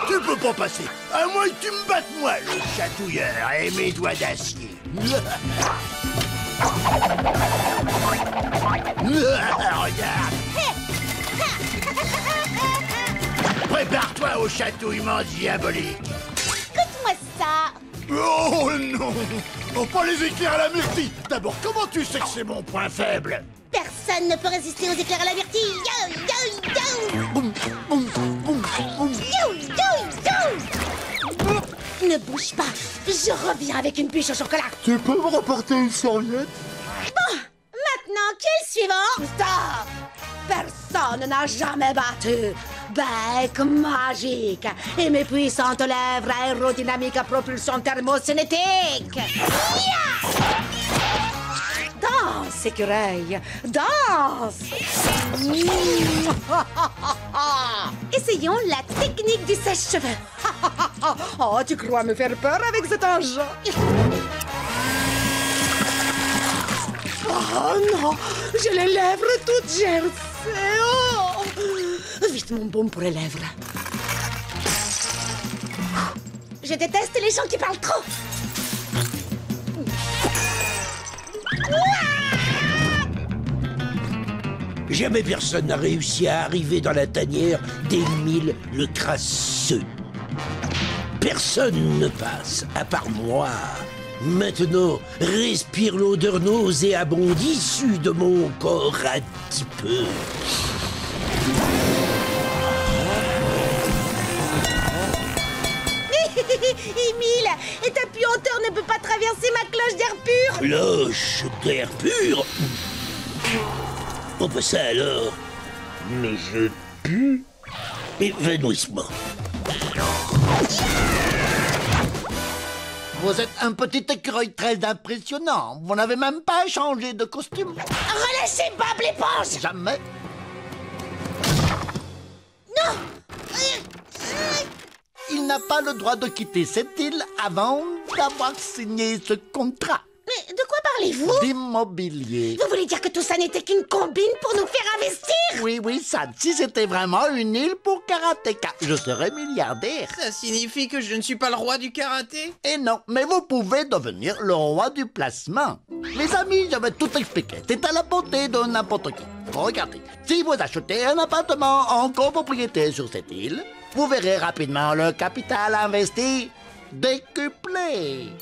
Tu peux pas passer, à moins que tu me battes moi, le chatouilleur, et mes doigts d'acier. Regarde. Prépare-toi au chatouillement diabolique. Écoute-moi ça. Oh non! Oh, pas les éclairs à la myrtille! D'abord, comment tu sais que c'est mon point faible? Personne ne peut résister aux éclairs à la myrtille. Yo, yo, yo. Boum, boum, boum, boum. Yo, yo, yo. Ne bouge pas. Je reviens avec une bûche au chocolat. Tu peux me reporter une serviette? Bon, maintenant, qui est le suivant? Stop! Personne n'a jamais battu Bec magique et mes puissantes lèvres aérodynamiques à propulsion thermocinétique. Yeah! Danse, écureuil, danse. Essayons la technique du sèche-cheveux. Oh, tu crois me faire peur avec cet engin? Oh non, j'ai les lèvres toutes gercées. Oh. Vite mon baume pour les lèvres. Je déteste les gens qui parlent trop. Jamais personne n'a réussi à arriver dans la tanière d'Émile le Crasseux. Personne ne passe, à part moi. Maintenant, respire l'odeur nauséabonde issue de mon corps adipeux. Émile, et ta puanteur ne peut pas traverser ma cloche d'air pur. Cloche d'air pur? On peut ça alors? Mais je pue? Évanouissement. Vous êtes un petit écureuil très impressionnant. Vous n'avez même pas changé de costume. Relâchez Bob l'éponge. Jamais. Non. Il n'a pas le droit de quitter cette île avant d'avoir signé ce contrat. Mais de quoi parlez-vous? D'immobilier. Vous voulez dire que tout ça n'était qu'une combine pour nous faire investir? Oui, oui, ça. Si c'était vraiment une île pour karatéka, je serais milliardaire. Ça signifie que je ne suis pas le roi du karaté? Et non, mais vous pouvez devenir le roi du placement. Les amis, je vais tout expliquer. C'est à la portée de n'importe qui. Regardez, si vous achetez un appartement en copropriété sur cette île, vous verrez rapidement le capital investi décuplé.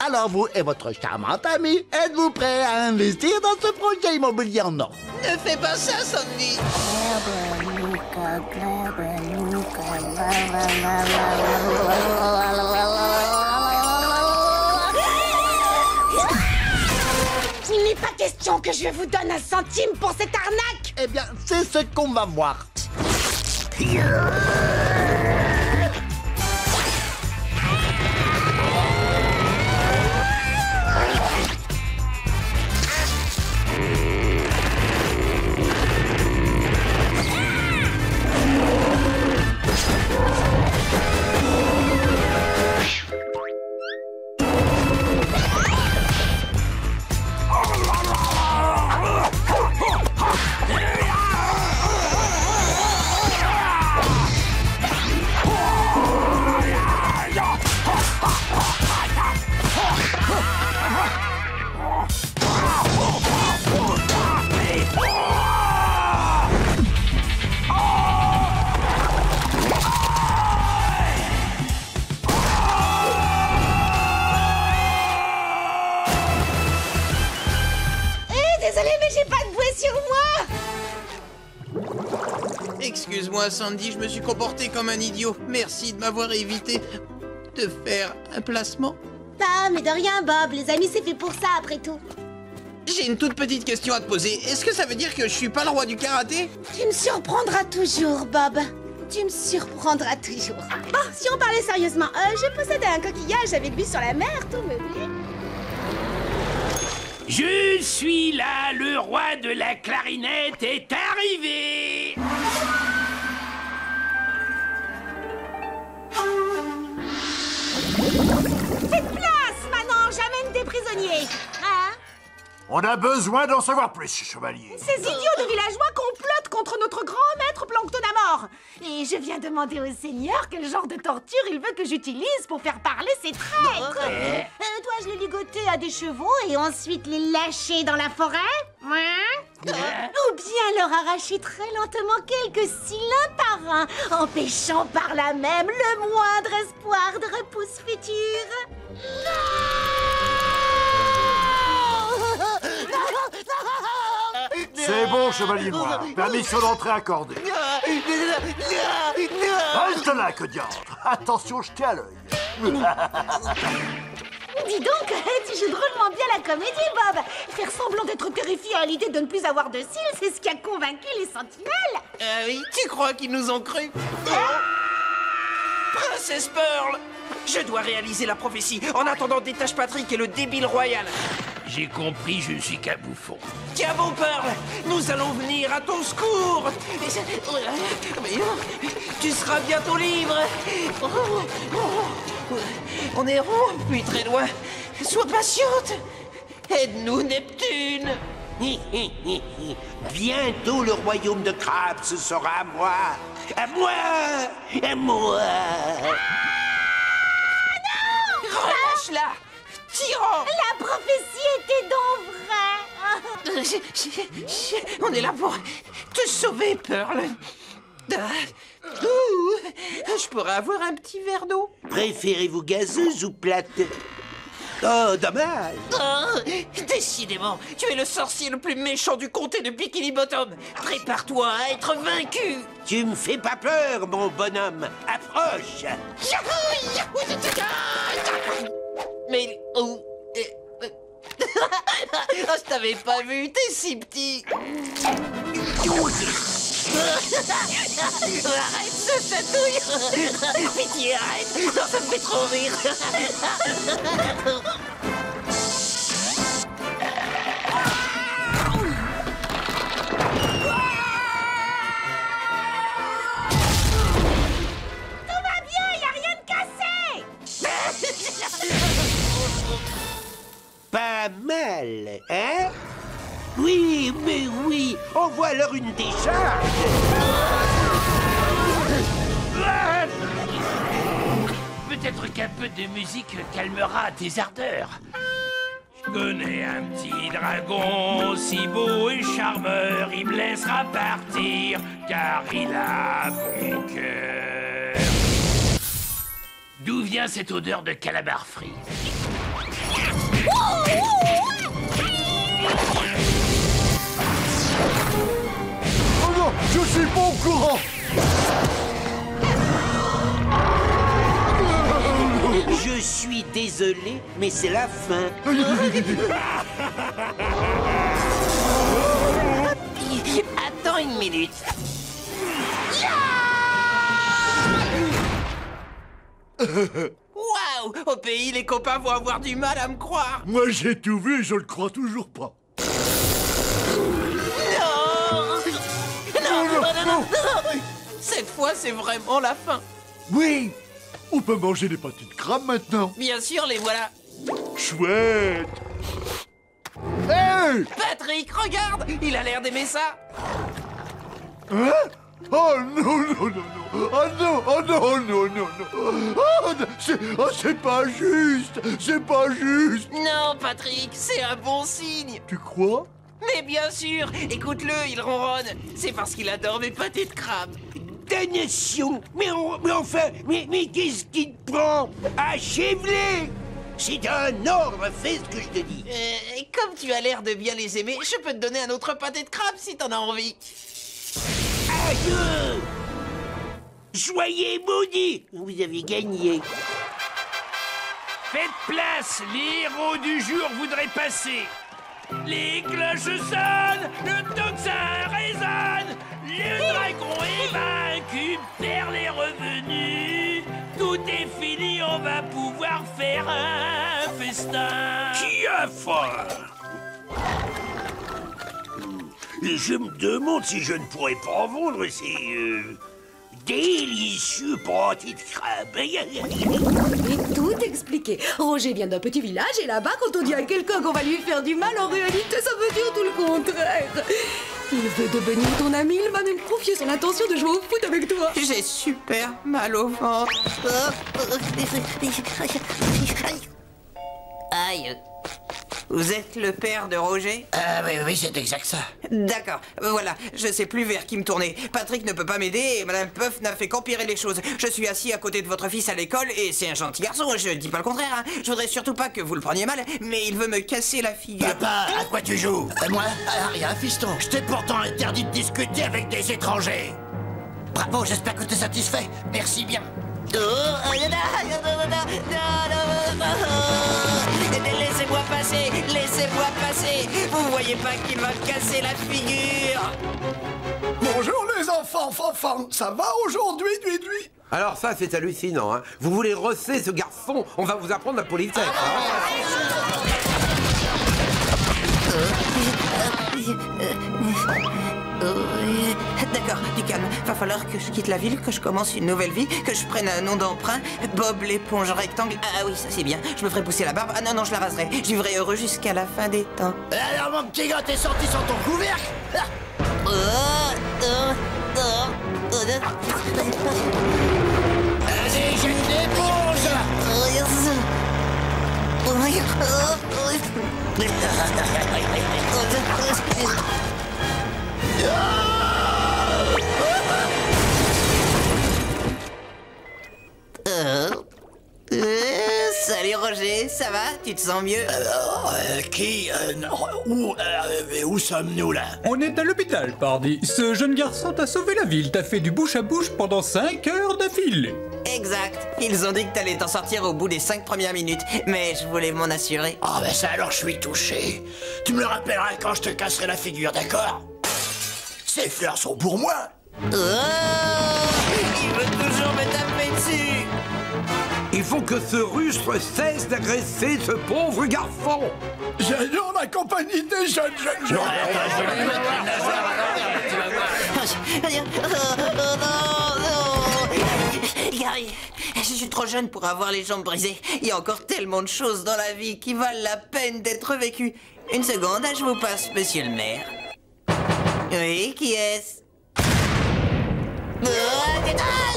Alors vous et votre charmante amie, êtes-vous prêts à investir dans ce projet immobilier en or? Ne fais pas ça, Sandy. Il n'est pas question que je vous donne un centime pour cette arnaque. Eh bien, c'est ce qu'on va voir. Excuse-moi, Sandy, je me suis comporté comme un idiot. Merci de m'avoir évité de faire un placement. Ah, mais de rien, Bob. Les amis, c'est fait pour ça, après tout. J'ai une toute petite question à te poser. Est-ce que ça veut dire que je suis pas le roi du karaté? Tu me surprendras toujours, Bob. Tu me surprendras toujours. Bon, si on parlait sérieusement, je possédais un coquillage avec vue sur la mer, tout meublé. Je suis là, le roi de la clarinette est arrivé. Faites place, maintenant, j'amène des prisonniers. Hein? On a besoin d'en savoir plus, chevalier. Ces idiots de villageois complotent contre notre grand maître Planctonamor. mort. Et je viens demander au Seigneur quel genre de torture il veut que j'utilise pour faire parler ces traîtres. Dois-je les ligoter à des chevaux et ensuite les lâcher dans la forêt? Ou bien leur arracher très lentement quelques cils un par un, empêchant par là même le moindre espoir de repousse future? C'est bon, chevalier noir. Permission d'entrée accordée. Reste là, que diantre. Attention, jetez à l'œil. Dis donc, tu joues drôlement bien la comédie, Bob. Faire semblant d'être terrifié à l'idée de ne plus avoir de cils, c'est ce qui a convaincu les sentinelles. Oui, tu crois qu'ils nous ont cru? Princesse Pearl, je dois réaliser la prophétie. En attendant, détache Patrick et le débile royal. J'ai compris, je ne suis qu'un bouffon. Tiens bon, Pearl, nous allons venir à ton secours. Mais tu seras bientôt libre. On est plus très loin. Sois patiente. Aide-nous, Neptune. Bientôt le royaume de Crabe, ce sera à moi. À moi. À moi. Relâche-la. Tyran. La prophétie était donc vraie. On est là pour te sauver, Pearl. Je pourrais avoir un petit verre d'eau? Préférez-vous gazeuse ou plate? Oh, dommage. Décidément, tu es le sorcier le plus méchant du comté de Bikini Bottom. Prépare-toi à être vaincu. Tu me fais pas peur, mon bonhomme. Approche. Mais... je t'avais pas vu, t'es si petit. Arrête ce chatouille. Pitié, arrête. Non, ça me fait trop rire. Tout va bien, y a rien de cassé. Pas mal, hein? Oui, mais oui. Envoie alors une décharge. Peut-être qu'un peu de musique calmera tes ardeurs. Je connais un petit dragon si beau et charmeur, il me laissera partir car il a bon cœur. D'où vient cette odeur de calamar frit? Oh non, je suis pas au courant. Je suis désolé, mais c'est la fin. Attends une minute. Waouh! Au pays, les copains vont avoir du mal à me croire. Moi, j'ai tout vu et je le crois toujours pas. Non! Cette fois, c'est vraiment la fin. Oui, on peut manger des pâtés de crabe maintenant. Bien sûr, les voilà. Chouette. Hey! Patrick, regarde! Il a l'air d'aimer ça. Hein? Oh non, non, non, non. Oh non, oh non, non, non, non. C'est pas juste. C'est pas juste. Non, Patrick, c'est un bon signe. Tu crois? Mais bien sûr, écoute-le, il ronronne. C'est parce qu'il adore mes pâtés de crabe. Damnation! Mais enfin, mais qu'est-ce qui te prend? Achève-les! C'est un ordre, fais ce que je te dis. Comme tu as l'air de bien les aimer, je peux te donner un autre pâté de crabe si t'en as envie. Aïe! Soyez maudits! Vous avez gagné. Faites place, les héros du jour voudraient passer. Les cloches sonnent, le tocsin résonne, le dragon est vaincu, Perle est revenu. Tout est fini, on va pouvoir faire un festin. Qui a faim? Et je me demande si je ne pourrais pas en vendre ces délicieux pâtés de crabe. Et tout expliqué. Roger vient d'un petit village et là-bas, quand on dit à quelqu'un qu'on va lui faire du mal, en réalité, ça veut dire tout le contraire. Il veut devenir ton ami, il m'a même confié son intention de jouer au foot avec toi. J'ai super mal au ventre. Aïe. Vous êtes le père de Roger? Oui, c'est exact ça. D'accord, voilà, je sais plus vers qui me tourner. Patrick ne peut pas m'aider et Madame Puff n'a fait qu'empirer les choses. Je suis assis à côté de votre fils à l'école et c'est un gentil garçon, je dis pas le contraire, hein. Je voudrais surtout pas que vous le preniez mal, mais il veut me casser la figure. Papa, à quoi tu joues? Moi, rien, fiston. Je t'ai pourtant interdit de discuter avec des étrangers. Bravo, j'espère que t'es satisfait. Merci bien. Laissez-moi passer, laissez-moi passer. Vous voyez pas qu'il va me casser la figure? Bonjour les enfants, fanfans, ça va aujourd'hui, Dui-Dui? Alors ça, c'est hallucinant, hein. Vous voulez rosser ce garçon? On va vous apprendre la politesse, D'accord, du calme. Va falloir que je quitte la ville, que je commence une nouvelle vie, que je prenne un nom d'emprunt. Bob l'éponge rectangle. Ah oui, ça c'est bien. Je me ferai pousser la barbe. Ah non, je la raserai. Je vivrai heureux jusqu'à la fin des temps. Alors, mon petit gars, t'es sorti sans ton couvercle? Allez, jette l'éponge. Salut Roger, ça va? Tu te sens mieux? Où sommes-nous là? On est à l'hôpital, pardi. Ce jeune garçon t'a sauvé la ville. T'as fait du bouche à bouche pendant 5 heures d'affilée. Exact. Ils ont dit que t'allais t'en sortir au bout des 5 premières minutes, mais je voulais m'en assurer. Ah ben ça alors je suis touché. Tu me le rappelleras quand je te casserai la figure, d'accord? Ces fleurs sont pour moi. Il veut toujours me taper dessus. Il faut que ce rustre cesse d'agresser ce pauvre garçon. J'adore la compagnie des jeunes gens. Gary, je suis trop jeune pour avoir les jambes brisées. Il y a encore tellement de choses dans la vie qui valent la peine d'être vécues. Une seconde, je vous passe monsieur le maire. Oui, qui est-ce?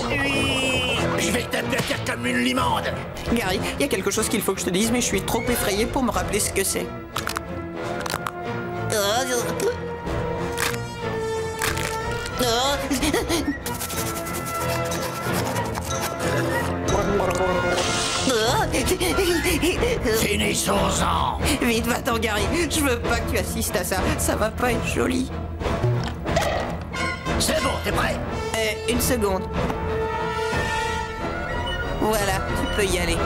Lui. Je vais t'aplatir comme une limande. Gary, il y a quelque chose qu'il faut que je te dise, mais je suis trop effrayé pour me rappeler ce que c'est. Finissons-en. Vite, va-t'en, Gary. Je veux pas que tu assistes à ça. Ça va pas être joli. C'est bon, t'es prêt? Une seconde. Voilà, tu peux y aller.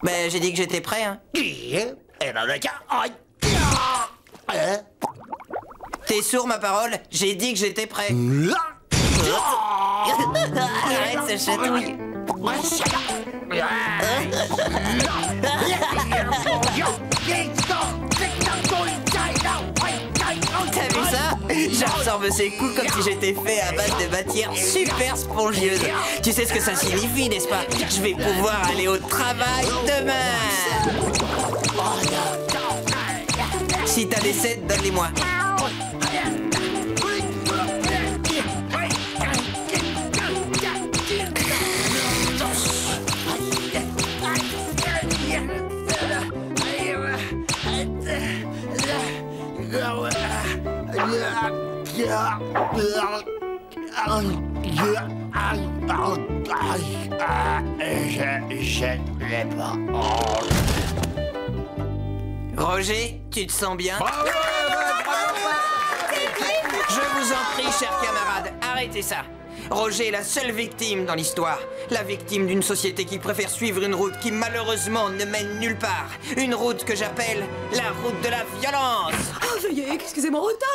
Ben, j'ai dit que j'étais prêt, hein. Et dans le cas... T'es sourd, ma parole? J'ai dit que j'étais prêt. Arrête ce chatouille. T'as vu ça? J'absorbe ses coups comme si j'étais fait à base de matière super spongieuse. Tu sais ce que ça signifie, n'est-ce pas? Je vais pouvoir aller au travail demain. Si t'as des cèdres, donne-les-moi. Je l'ai pas. Roger, tu te sens bien? Je vous en prie, chers camarades, arrêtez ça. Roger est la seule victime dans l'histoire. La victime d'une société qui préfère suivre une route qui malheureusement ne mène nulle part. Une route que j'appelle la route de la violence. Oh, veuillez excuser mon retard,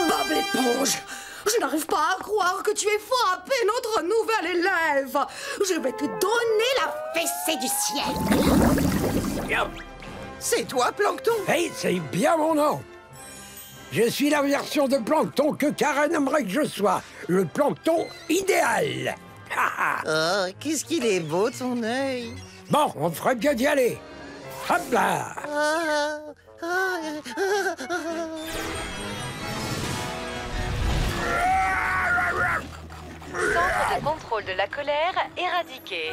Bob l'éponge, je n'arrive pas à croire que tu aies frappé notre nouvel élève. Je vais te donner la fessée du ciel. C'est toi, Plancton? Hey, c'est bien mon nom. Je suis la version de Plancton que Karen aimerait que je sois. Le Plancton idéal. Oh, qu'est-ce qu'il est beau, ton œil. Bon, on ferait bien d'y aller. Hop là. Centre de contrôle de la colère éradiqué.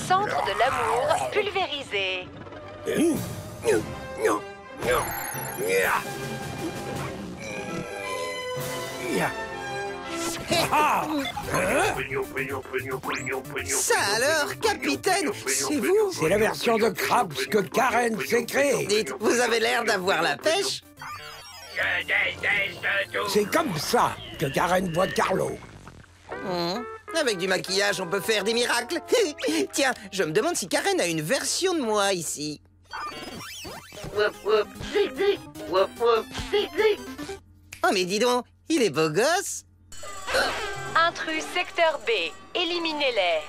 Centre de l'amour pulvérisé. Ça alors, capitaine, c'est vous? C'est la version de Krabs que Karen s'est créée. Dites, vous avez l'air d'avoir la pêche? C'est comme ça que Karen voit Carlo. Avec du maquillage, on peut faire des miracles. Tiens, je me demande si Karen a une version de moi ici. Oh, mais dis donc, il est beau gosse. Intrus secteur B. Éliminez-les.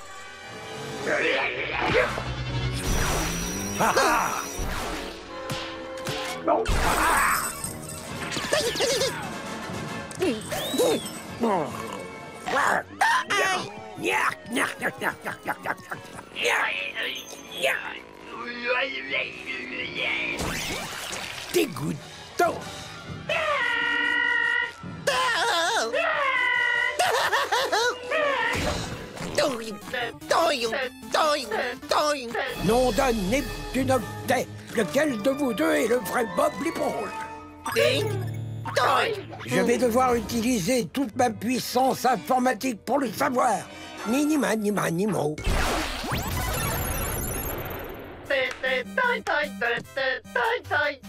Dégoûtant. Nom d'un Neptunoctet. Lequel de vous deux est le vrai Bob l'éponge? Je vais devoir utiliser toute ma puissance informatique pour le savoir. Ni ma ni mo.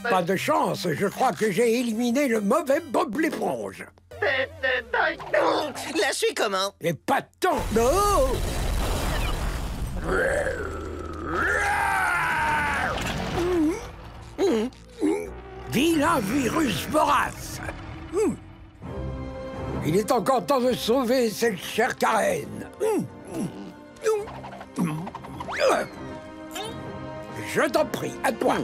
Pas de chance, je crois que j'ai éliminé le mauvais Bob l'éponge. Là, je suis comment? Et pas de temps. Non. Vilain virus vorace. Il est encore temps de sauver cette chère Karen. Je t'en prie, à toi.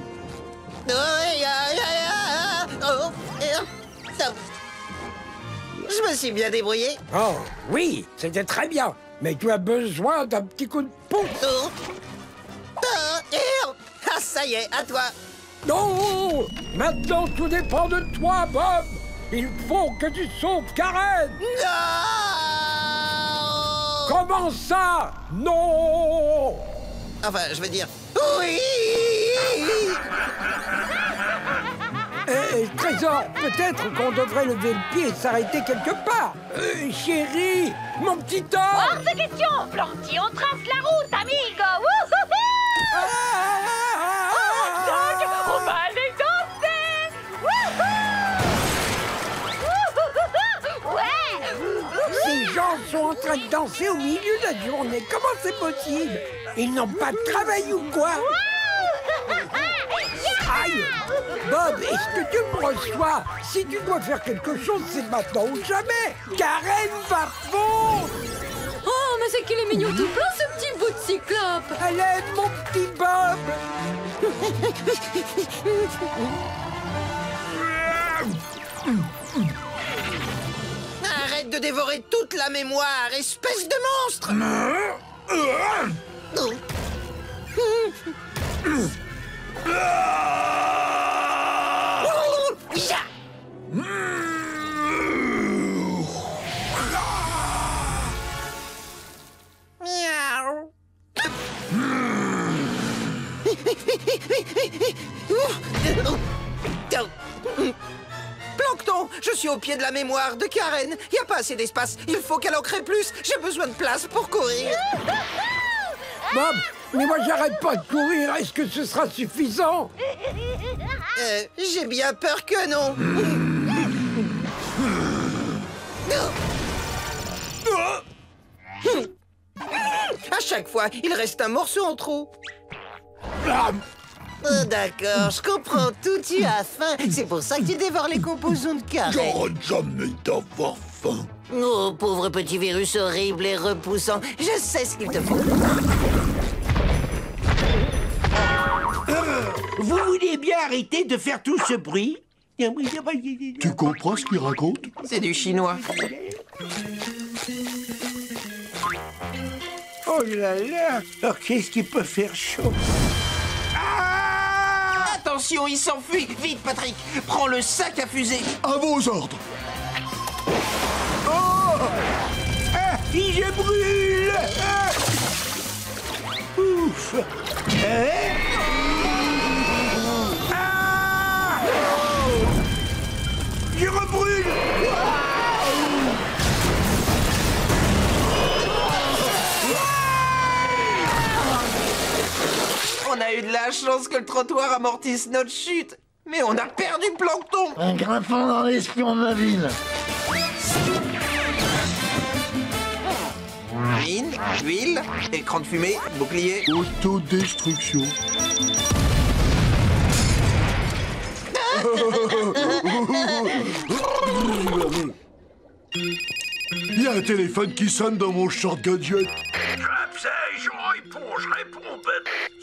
Je me suis bien débrouillé. Oh, oui, c'était très bien. Mais tu as besoin d'un petit coup de pouce. Ah, ça y est, à toi. Non! Maintenant, tout dépend de toi, Bob. Il faut que tu sauves Karen. Non! Comment ça? Non! Enfin, je veux dire... Oui! Trésor, peut-être qu'on devrait lever le pied et s'arrêter quelque part. Chérie, mon petit homme. Hors de question, Planty, on trace la route, amigo. Wouhouhou! On va aller danser. Wouhou! Ouais! Ces gens sont en train de danser au milieu de la journée. Comment c'est possible? Ils n'ont pas de travail ou quoi? Aïe! Bob, est-ce que tu me reçois? Si tu dois faire quelque chose, c'est maintenant ou jamais! Karen va fondre! Oh, mais c'est qu'il est mignon tout plein, ce petit bout de cyclope! Elle aime mon petit Bob! Arrête de dévorer toute la mémoire, espèce de monstre! Plancton, je suis au pied de la mémoire de Karen. Il n'y a pas assez d'espace. Il faut qu'elle en crée plus. J'ai besoin de place pour courir. Bob, mais moi j'arrête pas de courir. Est-ce que ce sera suffisant? J'ai bien peur que non. À chaque fois, il reste un morceau en trop. Oh, d'accord, je comprends tout, tu as faim. C'est pour ça que tu dévores les composants de Karen. J'arrête jamais d'avoir faim. Oh, pauvre petit virus horrible et repoussant. Je sais ce qu'il te faut. Vous voulez bien arrêter de faire tout ce bruit? Tu comprends ce qu'il raconte? C'est du chinois. Oh là là. Alors qu'est-ce qui peut faire chaud? Attention, il s'enfuit. Vite, Patrick, prends le sac à fusée. À vos ordres. Je brûle. Ouf. Je rebrûle. On a eu de la chance que le trottoir amortisse notre chute. Mais on a perdu Plancton. Un grimpant dans l'espion de la ville. Mine, huile, écran de fumée, bouclier. Autodestruction. Il y a un téléphone qui sonne dans mon short gadget.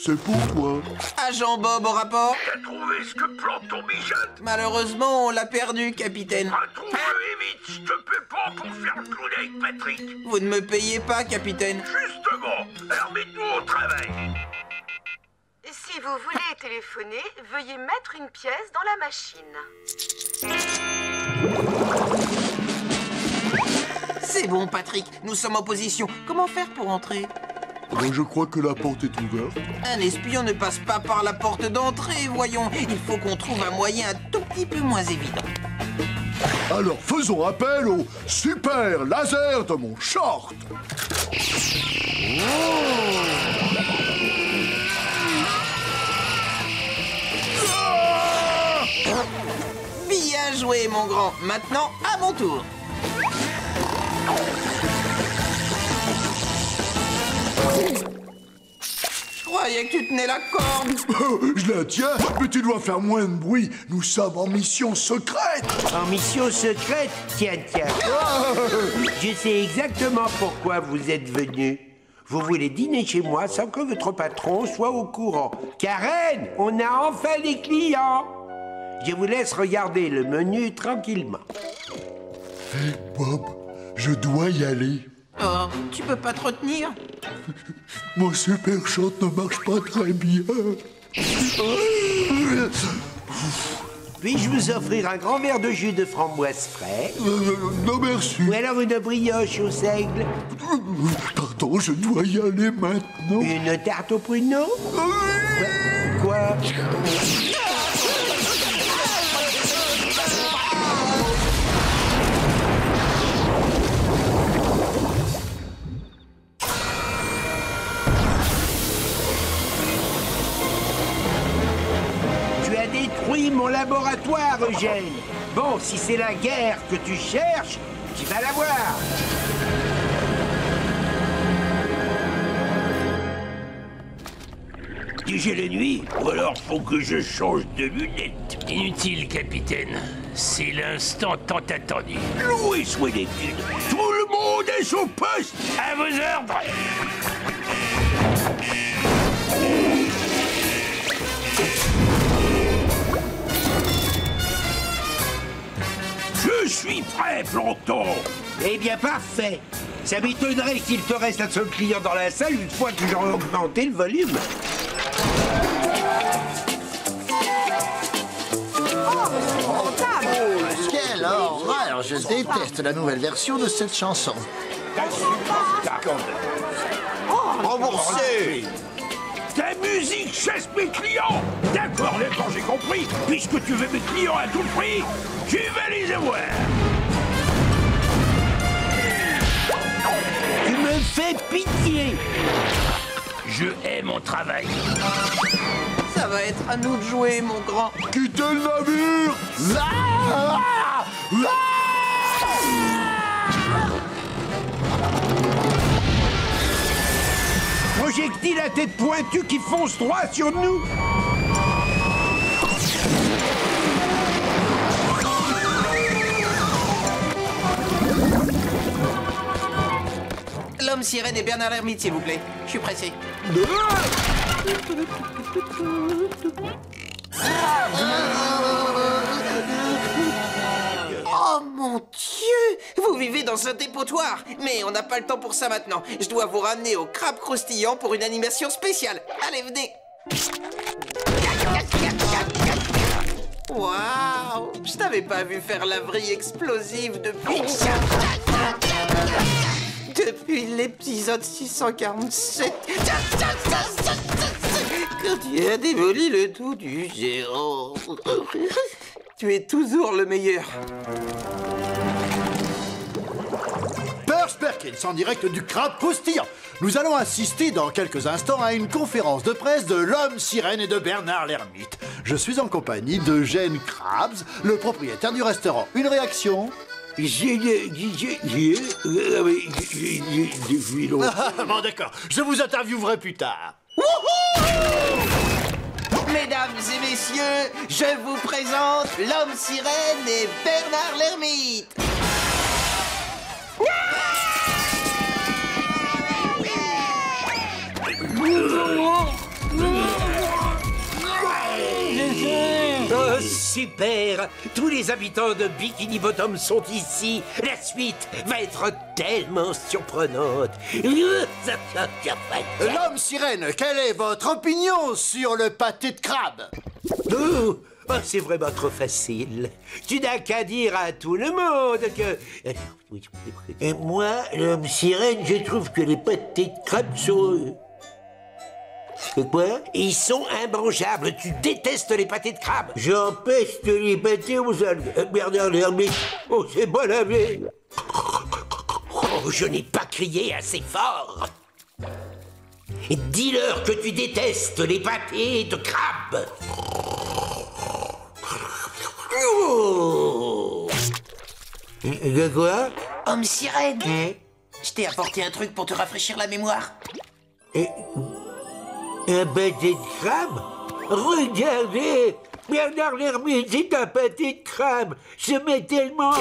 C'est pourquoi? Agent Bob au rapport. T'as trouvé ce que Plancton mijote? Malheureusement, on l'a perdu, capitaine. Retrouve-le vite, je te paie pas pour faire le clown avec Patrick. Vous ne me payez pas, capitaine. Justement, alors mettez-nous au travail. Si vous voulez téléphoner, veuillez mettre une pièce dans la machine. C'est bon, Patrick, nous sommes en position. Comment faire pour entrer? Je crois que la porte est ouverte. Un espion ne passe pas par la porte d'entrée, voyons. Il faut qu'on trouve un moyen un tout petit peu moins évident. Alors faisons appel au super laser de mon short. Bien joué, mon grand. Maintenant, à mon tour. Je croyais que tu tenais la corde. Je la tiens, mais tu dois faire moins de bruit. Nous sommes en mission secrète. En mission secrète? Tiens. Je sais exactement pourquoi vous êtes venu. Vous voulez dîner chez moi sans que votre patron soit au courant. Karen, on a enfin des clients. Je vous laisse regarder le menu tranquillement. Hey, Bob, je dois y aller. Oh, tu peux pas te retenir? Mon super shot ne marche pas très bien. Puis-je vous offrir un grand verre de jus de framboise frais? Non, merci. Ou alors une brioche au seigle? Pardon, je dois y aller maintenant. Une tarte au pruneau? Quoi? Détruis mon laboratoire, Eugène. Bon, si c'est la guerre que tu cherches, tu vas la voir. J'ai la nuit, ou alors faut que je change de lunettes. Inutile, capitaine. C'est l'instant tant attendu. Loué soit les thunes. Tout le monde est son poste. À vos ordres. Je suis prêt, Plancton. Eh bien, parfait. Ça m'étonnerait qu'il te reste un seul client dans la salle une fois que j'aurai augmenté le volume. Quelle horreur! Je déteste la nouvelle version de cette chanson. Remboursé! Ta musique chasse mes clients! D'accord, d'accord, j'ai compris. Puisque tu veux mes clients à tout prix, je vais les avoir. Tu me fais pitié. Je hais mon travail. Ça va être à nous de jouer, mon grand. Quittez le navire! Projectile à tête pointue qui fonce droit sur nous. L'homme sirène et Bernard l'ermite, s'il vous plaît. Je suis pressé. Oh mon Dieu! Vous vivez dans un dépotoir! Mais on n'a pas le temps pour ça maintenant. Je dois vous ramener au crabe croustillant pour une animation spéciale. Allez, venez! Waouh! Je t'avais pas vu faire la vrille explosive depuis l'épisode 647. Quand tu as démoli le tout du géant. Tu es toujours le meilleur. Perkins en direct du crabe croustillant. Nous allons assister dans quelques instants à une conférence de presse de l'homme sirène et de Bernard l'ermite. Je suis en compagnie d'Eugène Krabs, le propriétaire du restaurant. Une réaction? Bon, d'accord, je vous interviewerai plus tard. Mesdames et messieurs, je vous présente l'homme sirène et Bernard l'ermite. Oh, super! Tous les habitants de Bikini Bottom sont ici. La suite va être tellement surprenante. L'homme sirène, quelle est votre opinion sur le pâté de crabe? Oh, c'est vraiment trop facile. Tu n'as qu'à dire à tout le monde que... Et moi, l'homme sirène, je trouve que les pâtés de crabe sont... Quoi? Ils sont immangeables. Tu détestes les pâtés de crabe. J'empeste les pâtés aux algues. Bernard l'ermite, oh, c'est pas lavé. Oh, je n'ai pas crié assez fort. Dis-leur que tu détestes les pâtés de crabe. Oh. De quoi? Homme sirène, je t'ai apporté un truc pour te rafraîchir la mémoire. Un pâté de crabe? Regardez! Bernard l'ermite, c'est un pâté de crabe! Ça m'est tellement...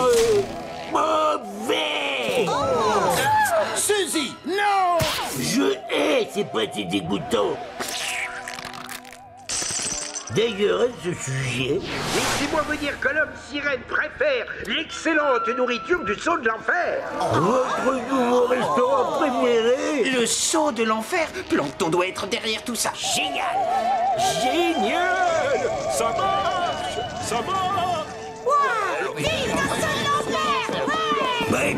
mauvais! Oh. Suzy, non! Je hais ces pâtés dégoûtants! D'ailleurs, à ce sujet, laissez-moi vous dire que l'homme sirène préfère l'excellente nourriture du saut de l'enfer. Votre nouveau restaurant préféré? Le saut de l'enfer? Plankton doit être derrière tout ça. Génial! Génial! Ça marche! Ça marche! Wow! Vive le saut de l'enfer! Mais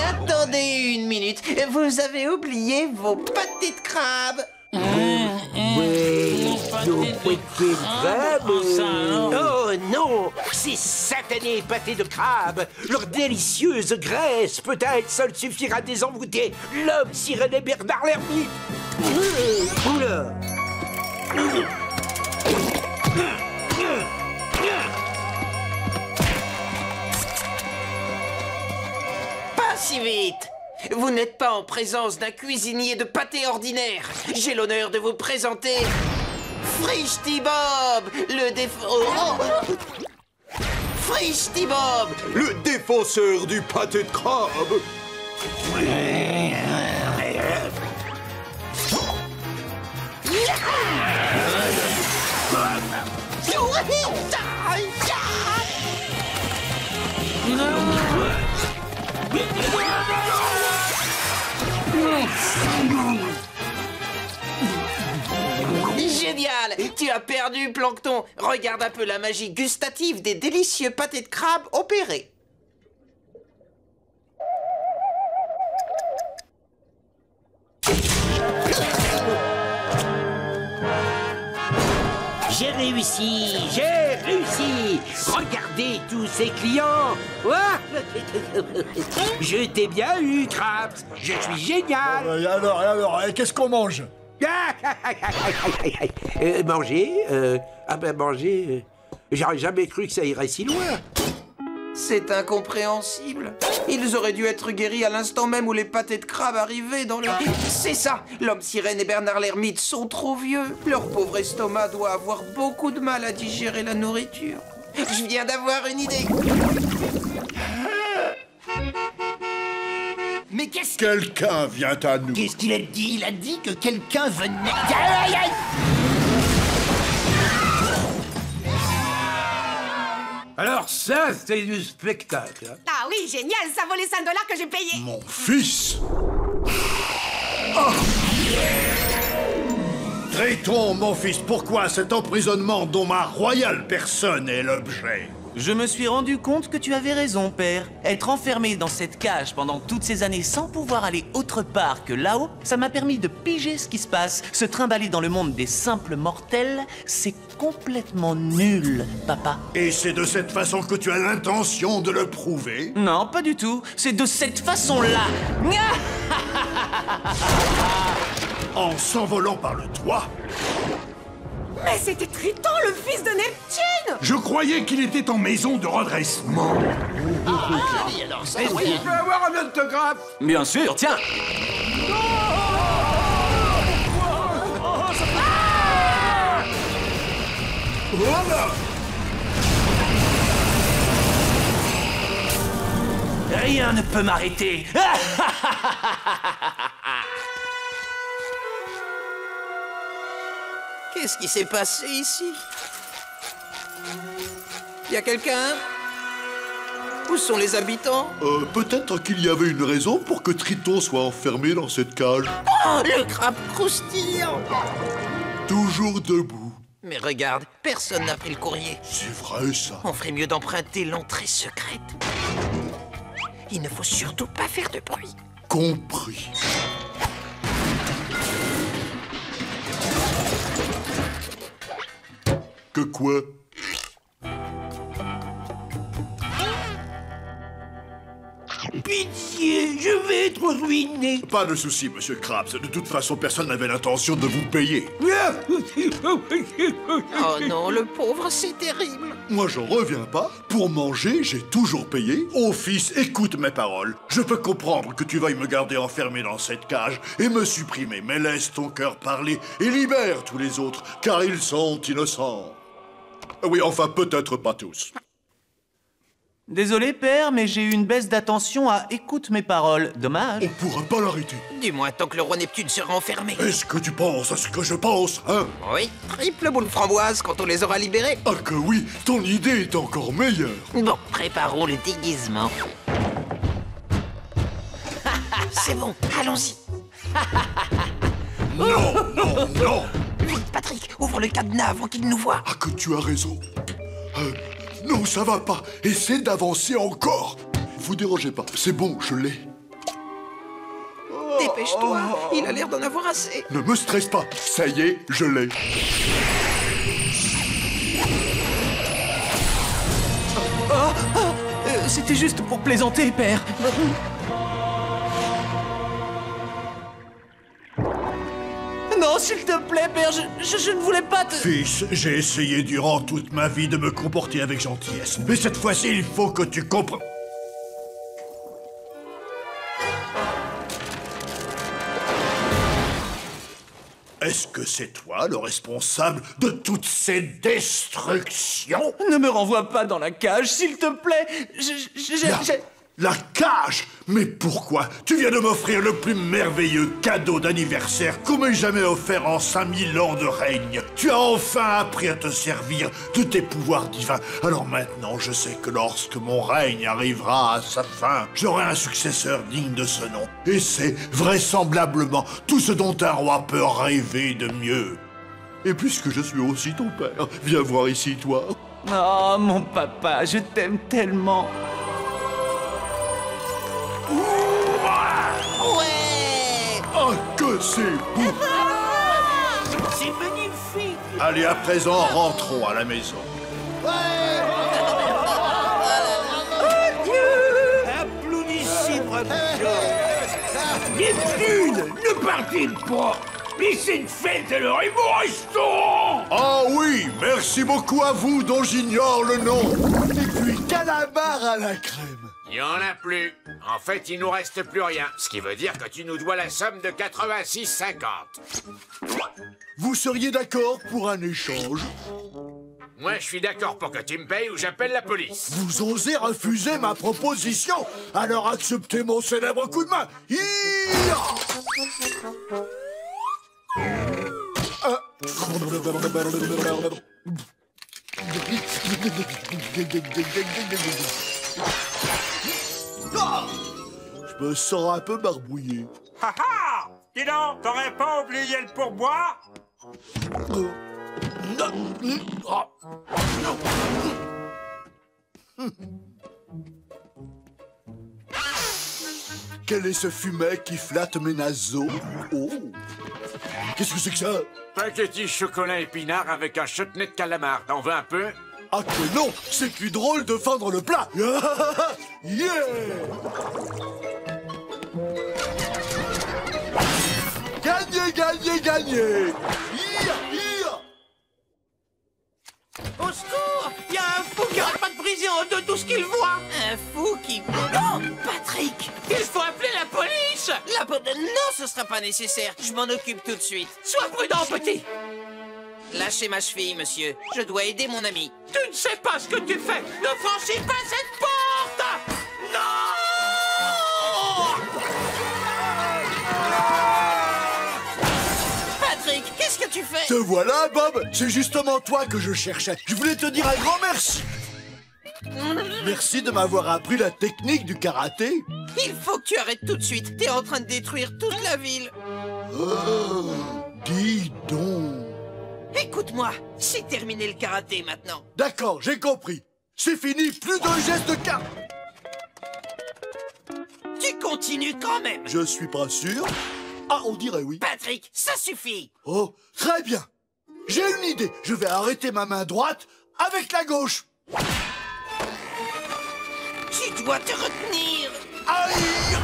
Attendez une minute. Vous avez oublié vos pâtés de crabe. Nos pâtés de crabe? Oh non! Ces satanés pâtés de crabe! Leur délicieuse graisse peut-être seule suffira à désenvoûter l'homme sirène et Bernard l'ermite! Oula! Pas si vite! Vous n'êtes pas en présence d'un cuisinier de pâté ordinaire. J'ai l'honneur de vous présenter... Frichti Bob, le Frichti Bob, le défenseur du pâté de crabe. Génial! Tu as perdu, Plankton. Regarde un peu la magie gustative des délicieux pâtés de crabe opérés. J'ai réussi! J'ai réussi! Regardez tous ces clients! Je t'ai bien eu, Krabs! Je suis génial! Alors, qu'est-ce qu'on mange? Manger? Manger... J'aurais jamais cru que ça irait si loin. C'est incompréhensible. Ils auraient dû être guéris à l'instant même où les pâtés de crabe arrivaient dans leur... C'est ça! L'homme sirène et Bernard l'ermite sont trop vieux. Leur pauvre estomac doit avoir beaucoup de mal à digérer la nourriture. Je viens d'avoir une idée. Mais qu'est-ce que... Quelqu'un vient à nous. Qu'est-ce qu'il a dit? Il a dit que quelqu'un venait... Alors ça, c'est du spectacle. Hein. Ah oui, génial, ça vaut les 5 $ que j'ai payés. Mon fils. Ah. Triton, mon fils, pourquoi cet emprisonnement dont ma royale personne est l'objet? Je me suis rendu compte que tu avais raison, père. Être enfermé dans cette cage pendant toutes ces années sans pouvoir aller autre part que là-haut, ça m'a permis de piger ce qui se passe. Se trimballer dans le monde des simples mortels, c'est complètement nul, papa. Et c'est de cette façon que tu as l'intention de le prouver? Non, pas du tout. C'est de cette façon-là. En s'envolant par le toit? Mais c'était Triton, le fils de Neptune! Je croyais qu'il était en maison de redressement. Est-ce que je peux avoir un autographe? Bien sûr, tiens. Rien ne peut m'arrêter. Qu'est-ce qui s'est passé ici? Y a quelqu'un? Où sont les habitants? Peut-être qu'il y avait une raison pour que Triton soit enfermé dans cette cage. Oh, le crabe croustillant! Toujours debout. Mais regarde, personne n'a pris le courrier. C'est vrai, ça. On ferait mieux d'emprunter l'entrée secrète. Il ne faut surtout pas faire de bruit. Compris. Que quoi? Pitié, je vais être ruiné. Pas de souci, monsieur Krabs. De toute façon, personne n'avait l'intention de vous payer. Oh non, le pauvre, c'est terrible. Moi, j'en reviens pas. Pour manger, j'ai toujours payé. Oh, fils, écoute mes paroles. Je peux comprendre que tu veuilles me garder enfermé dans cette cage et me supprimer, mais laisse ton cœur parler et libère tous les autres, car ils sont innocents. Oui, enfin, peut-être pas tous. Désolé, père, mais j'ai eu une baisse d'attention à écoute mes paroles. Dommage. On pourra pas l'arrêter. Du moins, tant que le roi Neptune sera enfermé. Est-ce que tu penses à ce que je pense, hein? Oui, triple boule framboise quand on les aura libérés. Ah que oui, ton idée est encore meilleure. Bon, préparons le déguisement. C'est bon, allons-y. Non, non, non. Vite, Patrick, ouvre le cadenas avant qu'il nous voie. Ah que tu as raison. Non, ça va pas. Essaie d'avancer encore. Vous dérangez pas. C'est bon, je l'ai. Dépêche-toi, il a l'air d'en avoir assez. Ne me stresse pas. Ça y est, je l'ai. C'était juste pour plaisanter, père. Non, s'il te plaît, père, je ne voulais pas te... Fils, j'ai essayé durant toute ma vie de me comporter avec gentillesse. Mais cette fois-ci, il faut que tu comprennes... Est-ce que c'est toi le responsable de toutes ces destructions? Ne me renvoie pas dans la cage, s'il te plaît. La cage? Mais pourquoi? Tu viens de m'offrir le plus merveilleux cadeau d'anniversaire qu'on m'ait jamais offert en 5000 ans de règne. Tu as enfin appris à te servir de tes pouvoirs divins. Alors maintenant, je sais que lorsque mon règne arrivera à sa fin, j'aurai un successeur digne de ce nom. Et c'est vraisemblablement tout ce dont un roi peut rêver de mieux. Et puisque je suis aussi ton père, viens voir ici, toi. Oh, mon papa, je t'aime tellement. Ouais! Oh, que c'est beau! C'est magnifique! Allez, à présent, rentrons à la maison. Applaudissez, Neptune, ne partez pas! Laissez une fête à leur restaurant! Ah oui, merci beaucoup à vous dont j'ignore le nom. Et puis, calamar à la crème. Il n'y en a plus. En fait, il nous reste plus rien. Ce qui veut dire que tu nous dois la somme de 86,50. Vous seriez d'accord pour un échange? Moi, je suis d'accord pour que tu me payes ou j'appelle la police. Vous osez refuser ma proposition? Alors acceptez mon célèbre coup de main. Je me sens un peu barbouillé. Ha ha! Dis donc, t'aurais pas oublié le pourboire? Quel est ce fumet qui flatte mes naseaux? Oh! Qu'est-ce que c'est que ça? Spaghetti chocolat épinard avec un chutney de calamar. T'en veux un peu? Ah que non! C'est plus drôle de fendre le plat! Yeah! Gagné, gagné, gagné! Au secours! Il y a un fou qui arrête pas de briser en deux tout ce qu'il voit! Un fou qui... Non! Patrick! Il faut appeler la police! Non, ce sera pas nécessaire. Je m'en occupe tout de suite. Sois prudent, petit! Lâchez ma cheville, monsieur. Je dois aider mon ami. Tu ne sais pas ce que tu fais! Ne franchis pas cette porte! Non! Patrick, qu'est-ce que tu fais? Te voilà, Bob! C'est justement toi que je cherchais. Je voulais te dire un grand merci. Merci de m'avoir appris la technique du karaté. Il faut que tu arrêtes tout de suite. T'es en train de détruire toute la ville. Oh, dis donc. Écoute-moi, c'est terminé le karaté maintenant. D'accord, j'ai compris. C'est fini, plus de gestes de karaté. Tu continues quand même. Je suis pas sûr. Ah, on dirait oui. Patrick, ça suffit. Oh, très bien. J'ai une idée. Je vais arrêter ma main droite avec la gauche. Tu dois te retenir. Aïe!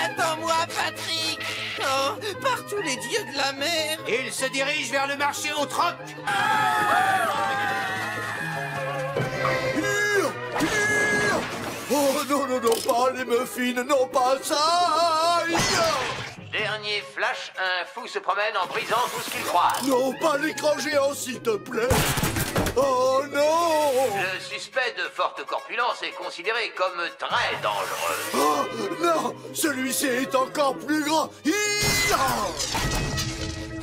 Attends-moi, Patrick. Oh, par tous les dieux de la mer. Il se dirige vers le marché au troc. Oh non, non, non, pas les muffins, non, pas ça! Aïe! Dernier flash, un fou se promène en brisant tout ce qu'il croise. Non, pas l'écran géant, s'il te plaît! Oh non! Le suspect de forte corpulence est considéré comme très dangereux. Oh non! Celui-ci est encore plus grand!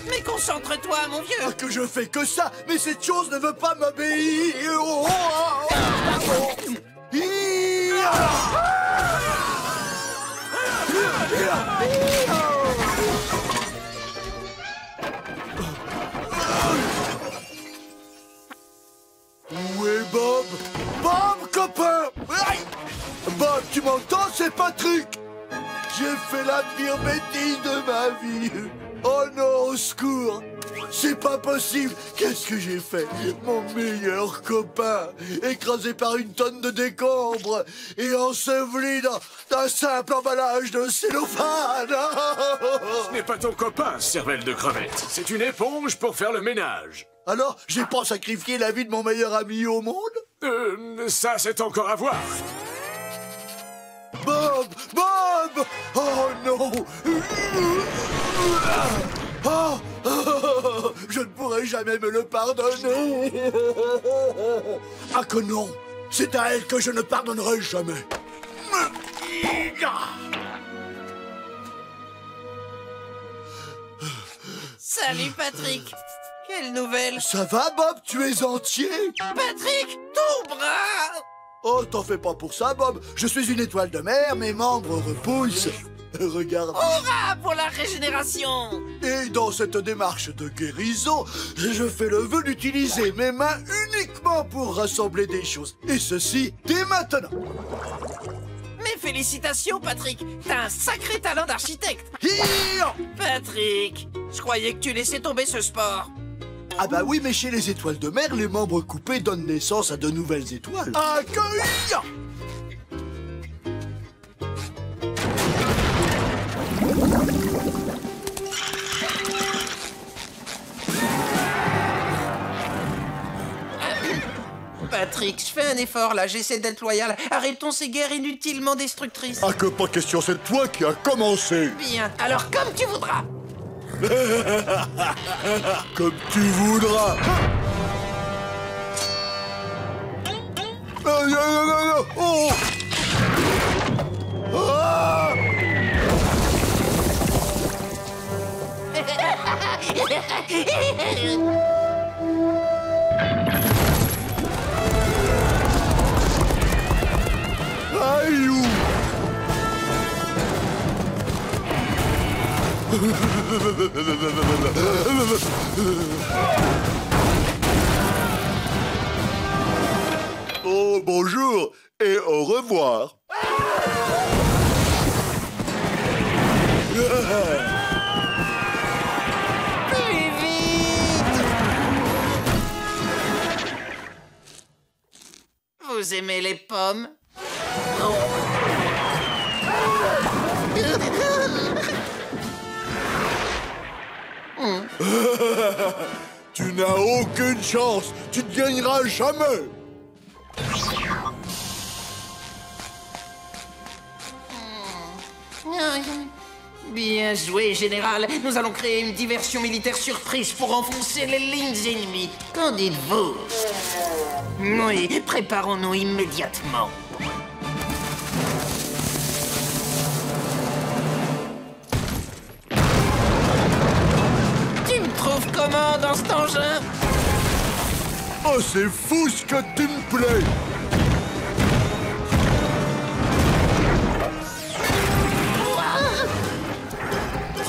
Mais concentre-toi, mon vieux! Ah, que je fais que ça, mais cette chose ne veut pas m'obéir! Oh, oh, oh. Où est Bob? Bob, copain! Aïe! Bob, tu m'entends? C'est Patrick! J'ai fait la pire bêtise de ma vie! Oh non, au secours! C'est pas possible! Qu'est-ce que j'ai fait? Mon meilleur copain, écrasé par une tonne de décombres et enseveli dans un simple emballage de cellophane! Ce n'est pas ton copain, cervelle de crevette. C'est une éponge pour faire le ménage. Alors, j'ai pas sacrifié la vie de mon meilleur ami au monde? Ça, c'est encore à voir. Bob! Bob! Oh non! Oh! Je ne pourrai jamais me le pardonner! Ah que non! C'est à elle que je ne pardonnerai jamais! Salut, Patrick! Quelle nouvelle? Ça va, Bob? Tu es entier? Patrick, ton bras! Oh, t'en fais pas pour ça, Bob. Je suis une étoile de mer, mes membres repoussent. Regarde. Hurrah pour la régénération! Et dans cette démarche de guérison, je fais le vœu d'utiliser mes mains uniquement pour rassembler des choses. Et ceci dès maintenant. Mes félicitations, Patrick! T'as un sacré talent d'architecte! Patrick, je croyais que tu laissais tomber ce sport. Ah bah oui, mais chez les étoiles de mer, les membres coupés donnent naissance à de nouvelles étoiles. Accueillir! Patrick, je fais un effort là, j'essaie d'être loyal. Arrêtons ces guerres inutilement destructrices. Ah que pas question, c'est toi qui as commencé. Bien, alors comme tu voudras. Comme tu voudras. Oh. Aïe. Oh, bonjour et au revoir. Plus vite! Vous aimez les pommes? Tu n'as aucune chance. Tu ne gagneras jamais. Bien joué, Général. Nous allons créer une diversion militaire surprise pour enfoncer les lignes ennemies. Qu'en dites-vous? Oui, préparons-nous immédiatement. Tu me trouves comment dans cet engin? Oh, c'est fou ce que tu me plais.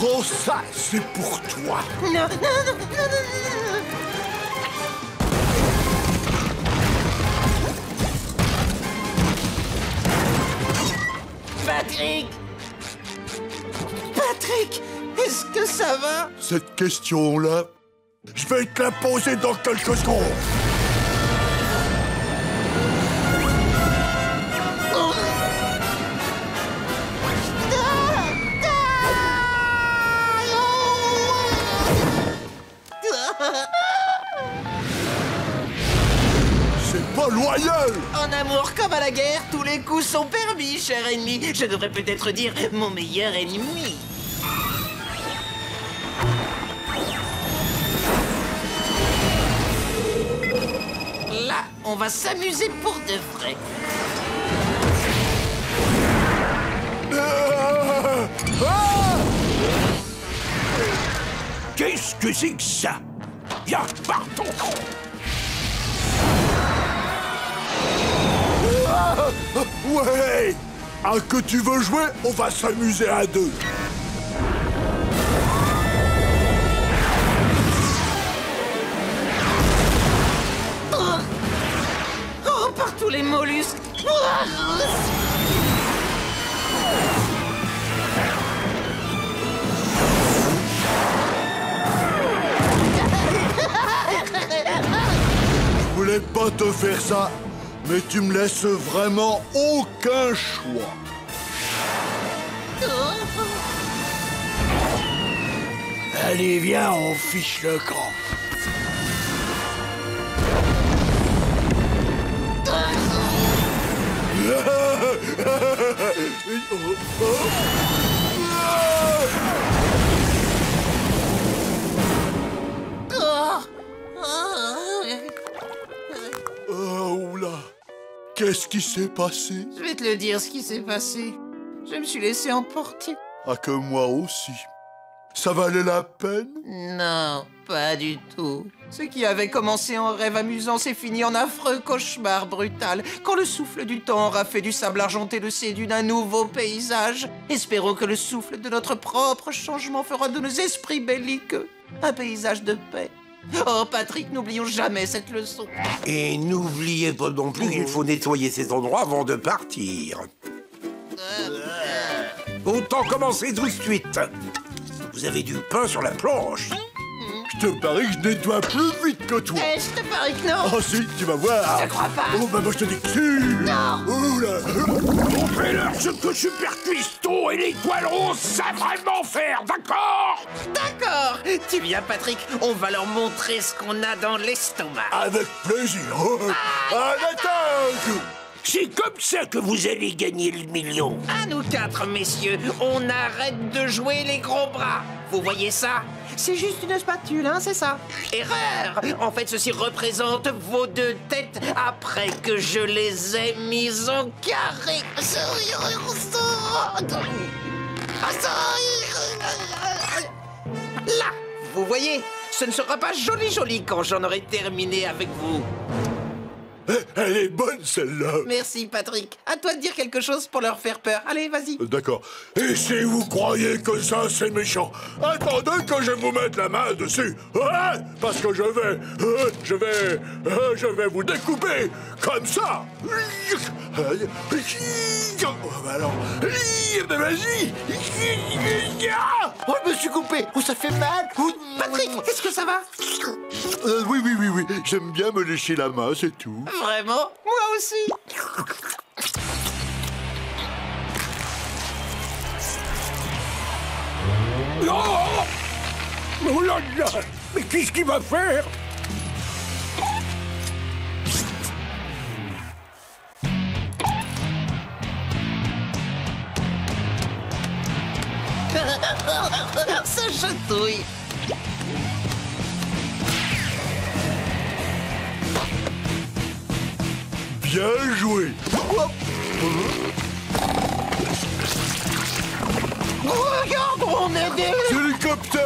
Oh, ça, c'est pour toi. Non, non, non, non, non, non. Patrick! Patrick, est-ce que ça va? Cette question-là, je vais te la poser dans quelques secondes. C'est pas loyal! En amour comme à la guerre, tous les coups sont permis, cher ennemi. Je devrais peut-être dire mon meilleur ennemi. Là, on va s'amuser pour de vrai. Qu'est-ce que c'est que ça? Viens, partons! Ouais! Ah, que tu veux jouer? On va s'amuser à deux. Oh, par tous les mollusques! Je voulais pas te faire ça, mais tu me laisses vraiment aucun choix. Allez, viens, on fiche le camp. Oh, oula. Qu'est-ce qui s'est passé? Je vais te le dire ce qui s'est passé. Je me suis laissé emporter. Ah, que moi aussi. Ça valait la peine? Non, pas du tout. Ce qui avait commencé en rêve amusant s'est fini en affreux cauchemar brutal, quand le souffle du temps aura fait du sable argenté le séduit d'un nouveau paysage. Espérons que le souffle de notre propre changement fera de nos esprits belliqueux un paysage de paix. Oh, Patrick, n'oublions jamais cette leçon. Et n'oubliez pas non plus qu'il faut nettoyer ces endroits avant de partir. Autant commencer tout de suite. Vous avez du pain sur la planche. Je te parie que je nettoie plus vite que toi. Eh, je te parie que non. Oh si, tu vas voir. Je te crois pas. Oh bah moi je te dis que si. Non. Oula. Montrez-leur ce que Super Cuistot et l'étoile rose savent vraiment faire, d'accord? D'accord. Tu viens, Patrick, on va leur montrer ce qu'on a dans l'estomac. Avec plaisir. À l'attaque. C'est comme ça que vous allez gagner le million. À nous quatre, messieurs, on arrête de jouer les gros bras. Vous voyez ça? C'est juste une spatule, hein, c'est ça? Erreur! En fait, ceci représente vos deux têtes après que je les ai mises en carré. Là, vous voyez? Ce ne sera pas joli quand j'en aurai terminé avec vous. Elle est bonne, celle-là. Merci, Patrick. À toi de dire quelque chose pour leur faire peur. Allez, vas-y. D'accord. Et si vous croyez que ça, c'est méchant, attendez que je vous mette la main dessus. Ouais, parce que je vais vous découper comme ça. Alors, vas-y. Oh, je me suis coupé. Oh, ça fait mal. Patrick, est-ce que ça va? Oui. J'aime bien me lécher la main, c'est tout. Vraiment? Moi aussi. Oh là là! Mais qu'est-ce qu'il va faire? Ça chatouille. Bien joué. Regarde, on est des... Hélicoptère.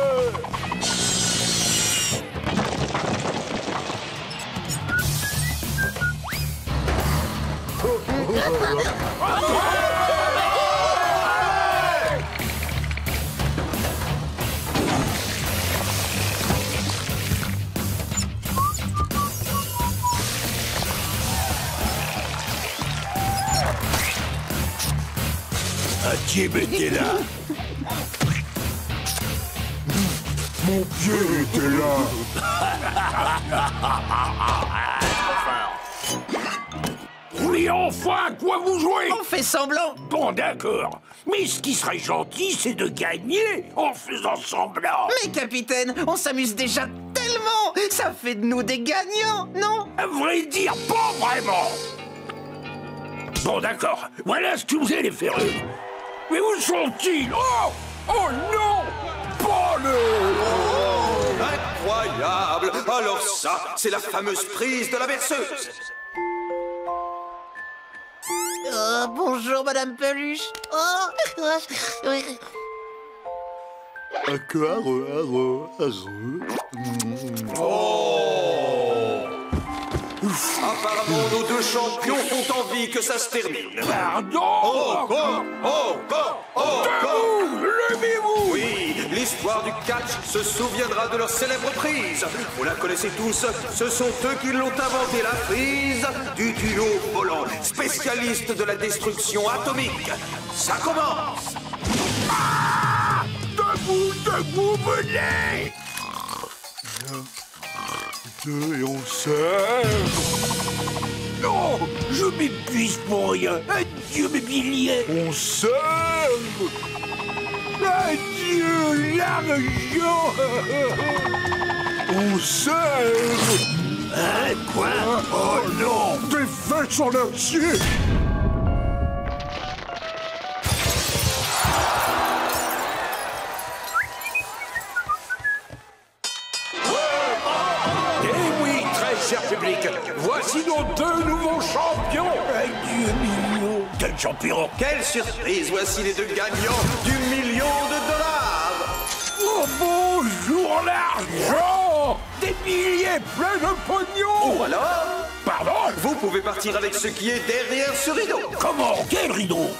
Jim était là. Mon pied était là. Mais enfin, à quoi vous jouez? On fait semblant. Bon, d'accord. Mais ce qui serait gentil, c'est de gagner en faisant semblant. Mais capitaine, on s'amuse déjà tellement. Ça fait de nous des gagnants, non? À vrai dire, pas vraiment. Bon, d'accord. Voilà ce que vous allez faire. Mais où sont-ils? Oh! Oh non! Pas le... Incroyable! Alors ça, c'est la fameuse prise de la berceuse. Bonjour, Madame Peluche. Apparemment, nos deux champions ont envie que ça se termine. Pardon? Levez-vous! Oui, l'histoire du catch se souviendra de leur célèbre prise. Vous la connaissez tous, ce sont eux qui l'ont inventé, la prise du duo volant, spécialiste de la destruction atomique. Ça commence! Ah! Debout, venez! Et on serre. Non, je m'épuise pour rien. Adieu mes billets. On serre. Adieu l'argent. On serre. Quoi? Oh non, des fesses en acier. Cher public, voici nos deux nouveaux champions. Adieu, million. Quel champion? Quelle surprise! Voici les deux gagnants du $1 million. Oh, bonjour l'argent! Des billets pleins de pognon! Ou alors... Pardon? Vous pouvez partir avec ce qui est derrière ce rideau. Comment? Quel rideau?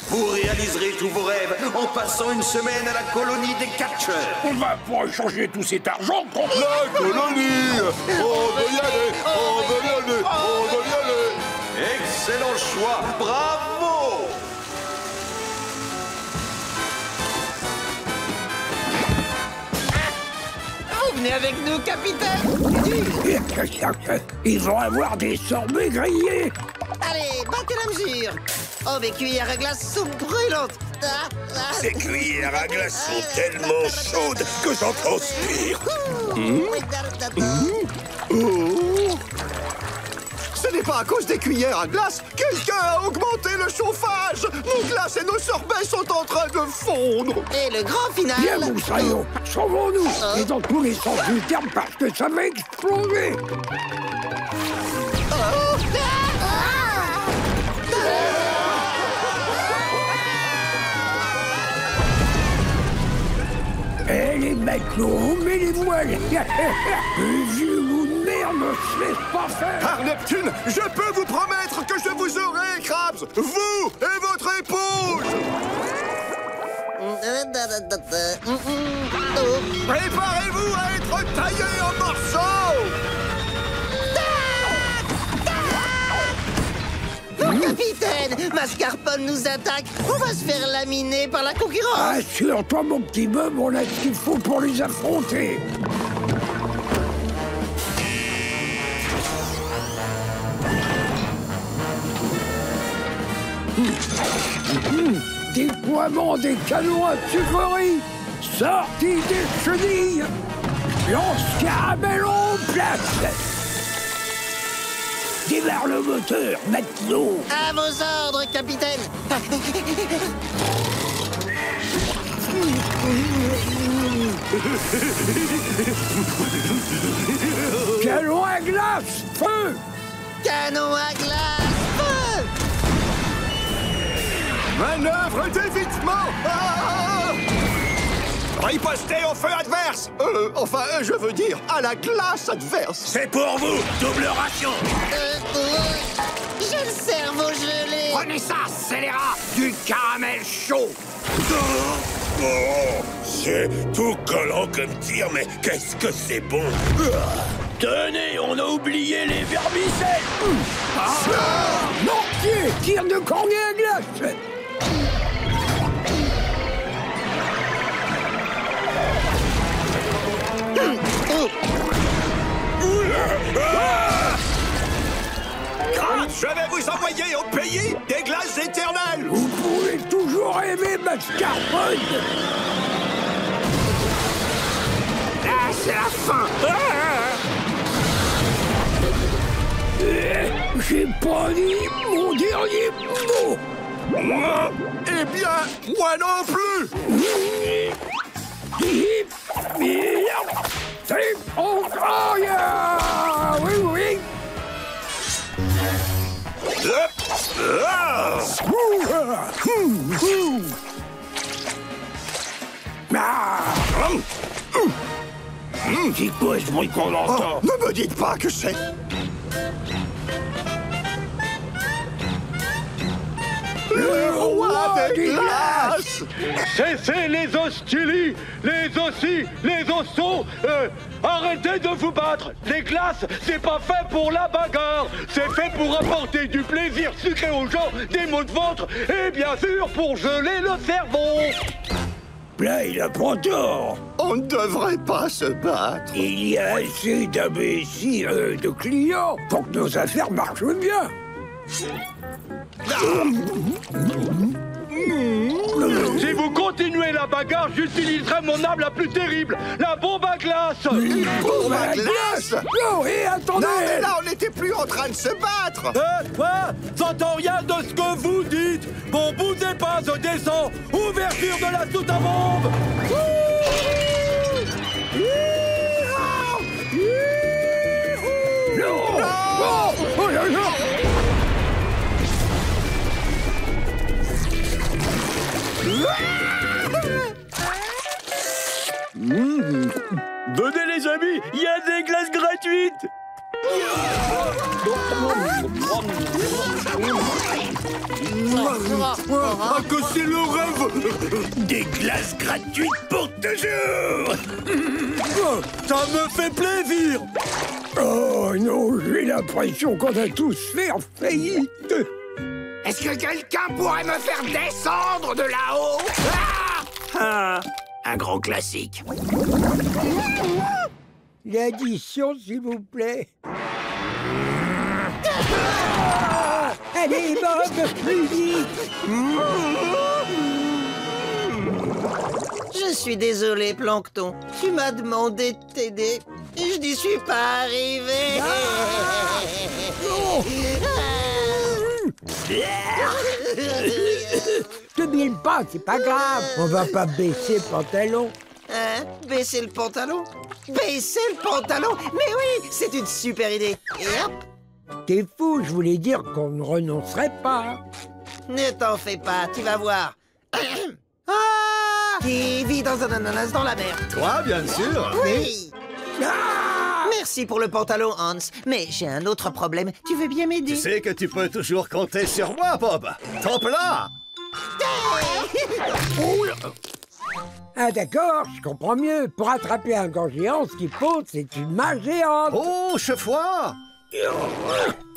Vous réaliserez tous vos rêves en passant une semaine à la colonie des catcheurs. On va pouvoir échanger tout cet argent contre... La colonie! On veut y aller! On veut y aller! On veut y aller! Excellent choix! Bravo! Vous venez avec nous, capitaine? Ils vont avoir des sorbets grillés. Allez, battez la mesure. Oh, mes cuillères à glace sont brûlantes. Ces cuillères à glace sont tellement chaudes que j'en transpire. Ce n'est pas à cause des cuillères à glace. Quelqu'un a augmenté le chauffage. Nos glaces et nos sorbets sont en train de fondre. Et le grand final... Bien, Moussaillon, sauvons-nous. Et dans tous les sens du terme, parce que ça va exploser. Elle est Allez, matelot, mets les voiles. Vieux loup de merde, ne se laisse pas faire. Par Neptune, je peux vous promettre que je vous aurai, Krabs, vous et votre épouse. Préparez-vous à être taillé en morceaux. Oh, capitaine, Mascarpone nous attaque. On va se faire laminer par la concurrence. Assure-toi, mon petit bœuf, on a ce qu'il faut pour les affronter. Déploiement des canons à sucrerie. Sortie des chenilles. Lance-caramel en place. Démarre le moteur, matelot. À vos ordres, capitaine. Canon à glace, feu. Canon à glace, feu. Manœuvre d'évitement. Ripostez au feu adverse. Je veux dire, à la glace adverse. C'est pour vous, double ration. J'ai le cerveau gelé. Prenez ça, scélérat. Du caramel chaud. C'est tout collant comme tir, mais qu'est-ce que c'est bon. Tenez, on a oublié les vermicelles. Mortier, tire de cornet à glace. Je vais vous envoyer au pays des glaces éternelles. Vous pouvez toujours aimer Mascarpone. Là, c'est la fin. J'ai pas dit mon dernier mot. Eh bien, moi non plus. C'est incroyable. Oui, oui. C'est quoi ce bruit qu'on entend? Ne me dites pas que c'est... Le roi des glaces. Cessez les hostilités, les ossis, les ossons. Arrêtez de vous battre. Les glaces, c'est pas fait pour la bagarre. C'est fait pour apporter du plaisir sucré aux gens, des maux de ventre et bien sûr pour geler le cerveau. Là, il a pas tort. On ne devrait pas se battre. Il y a assez d'imbéciles de clients pour que nos affaires marchent bien. Si vous continuez la bagarre, j'utiliserai mon arme la plus terrible, la bombe à glace. Une bombe à glace? Non, et attendez. Non, mais là, on n'était plus en train de se battre. Quoi? J'entends rien de ce que vous dites. Bon, bougez pas, je descends. Ouverture de la soute à bombe. Non. Oh là là. Venez les amis, il y a des glaces gratuites. Ah, que c'est le rêve. Des glaces gratuites pour toujours. Ça me fait plaisir. Oh non, j'ai l'impression qu'on a tous fait en faillite. Est-ce que quelqu'un pourrait me faire descendre de là-haut? Un grand classique. L'addition, s'il vous plaît. Allez, Bob, plus vite. Je suis désolé, Plancton. Tu m'as demandé de t'aider et je n'y suis pas arrivé. Te mille pas, c'est pas grave. On va pas baisser le pantalon. Hein? Baisser le pantalon? Baisser le pantalon? Mais oui, c'est une super idée. Et hop! T'es fou, je voulais dire qu'on ne renoncerait pas. Ne t'en fais pas, tu vas voir. Ah! qui vit dans un ananas dans la mer. Toi, bien sûr. Oui. Merci pour le pantalon, Hans. Mais j'ai un autre problème. Tu veux bien m'aider? Tu sais que tu peux toujours compter sur moi, Bob. Top là. Ah d'accord, je comprends mieux. Pour attraper un gant géant, ce qu'il faut, c'est une main géante. Oh, chef-foie.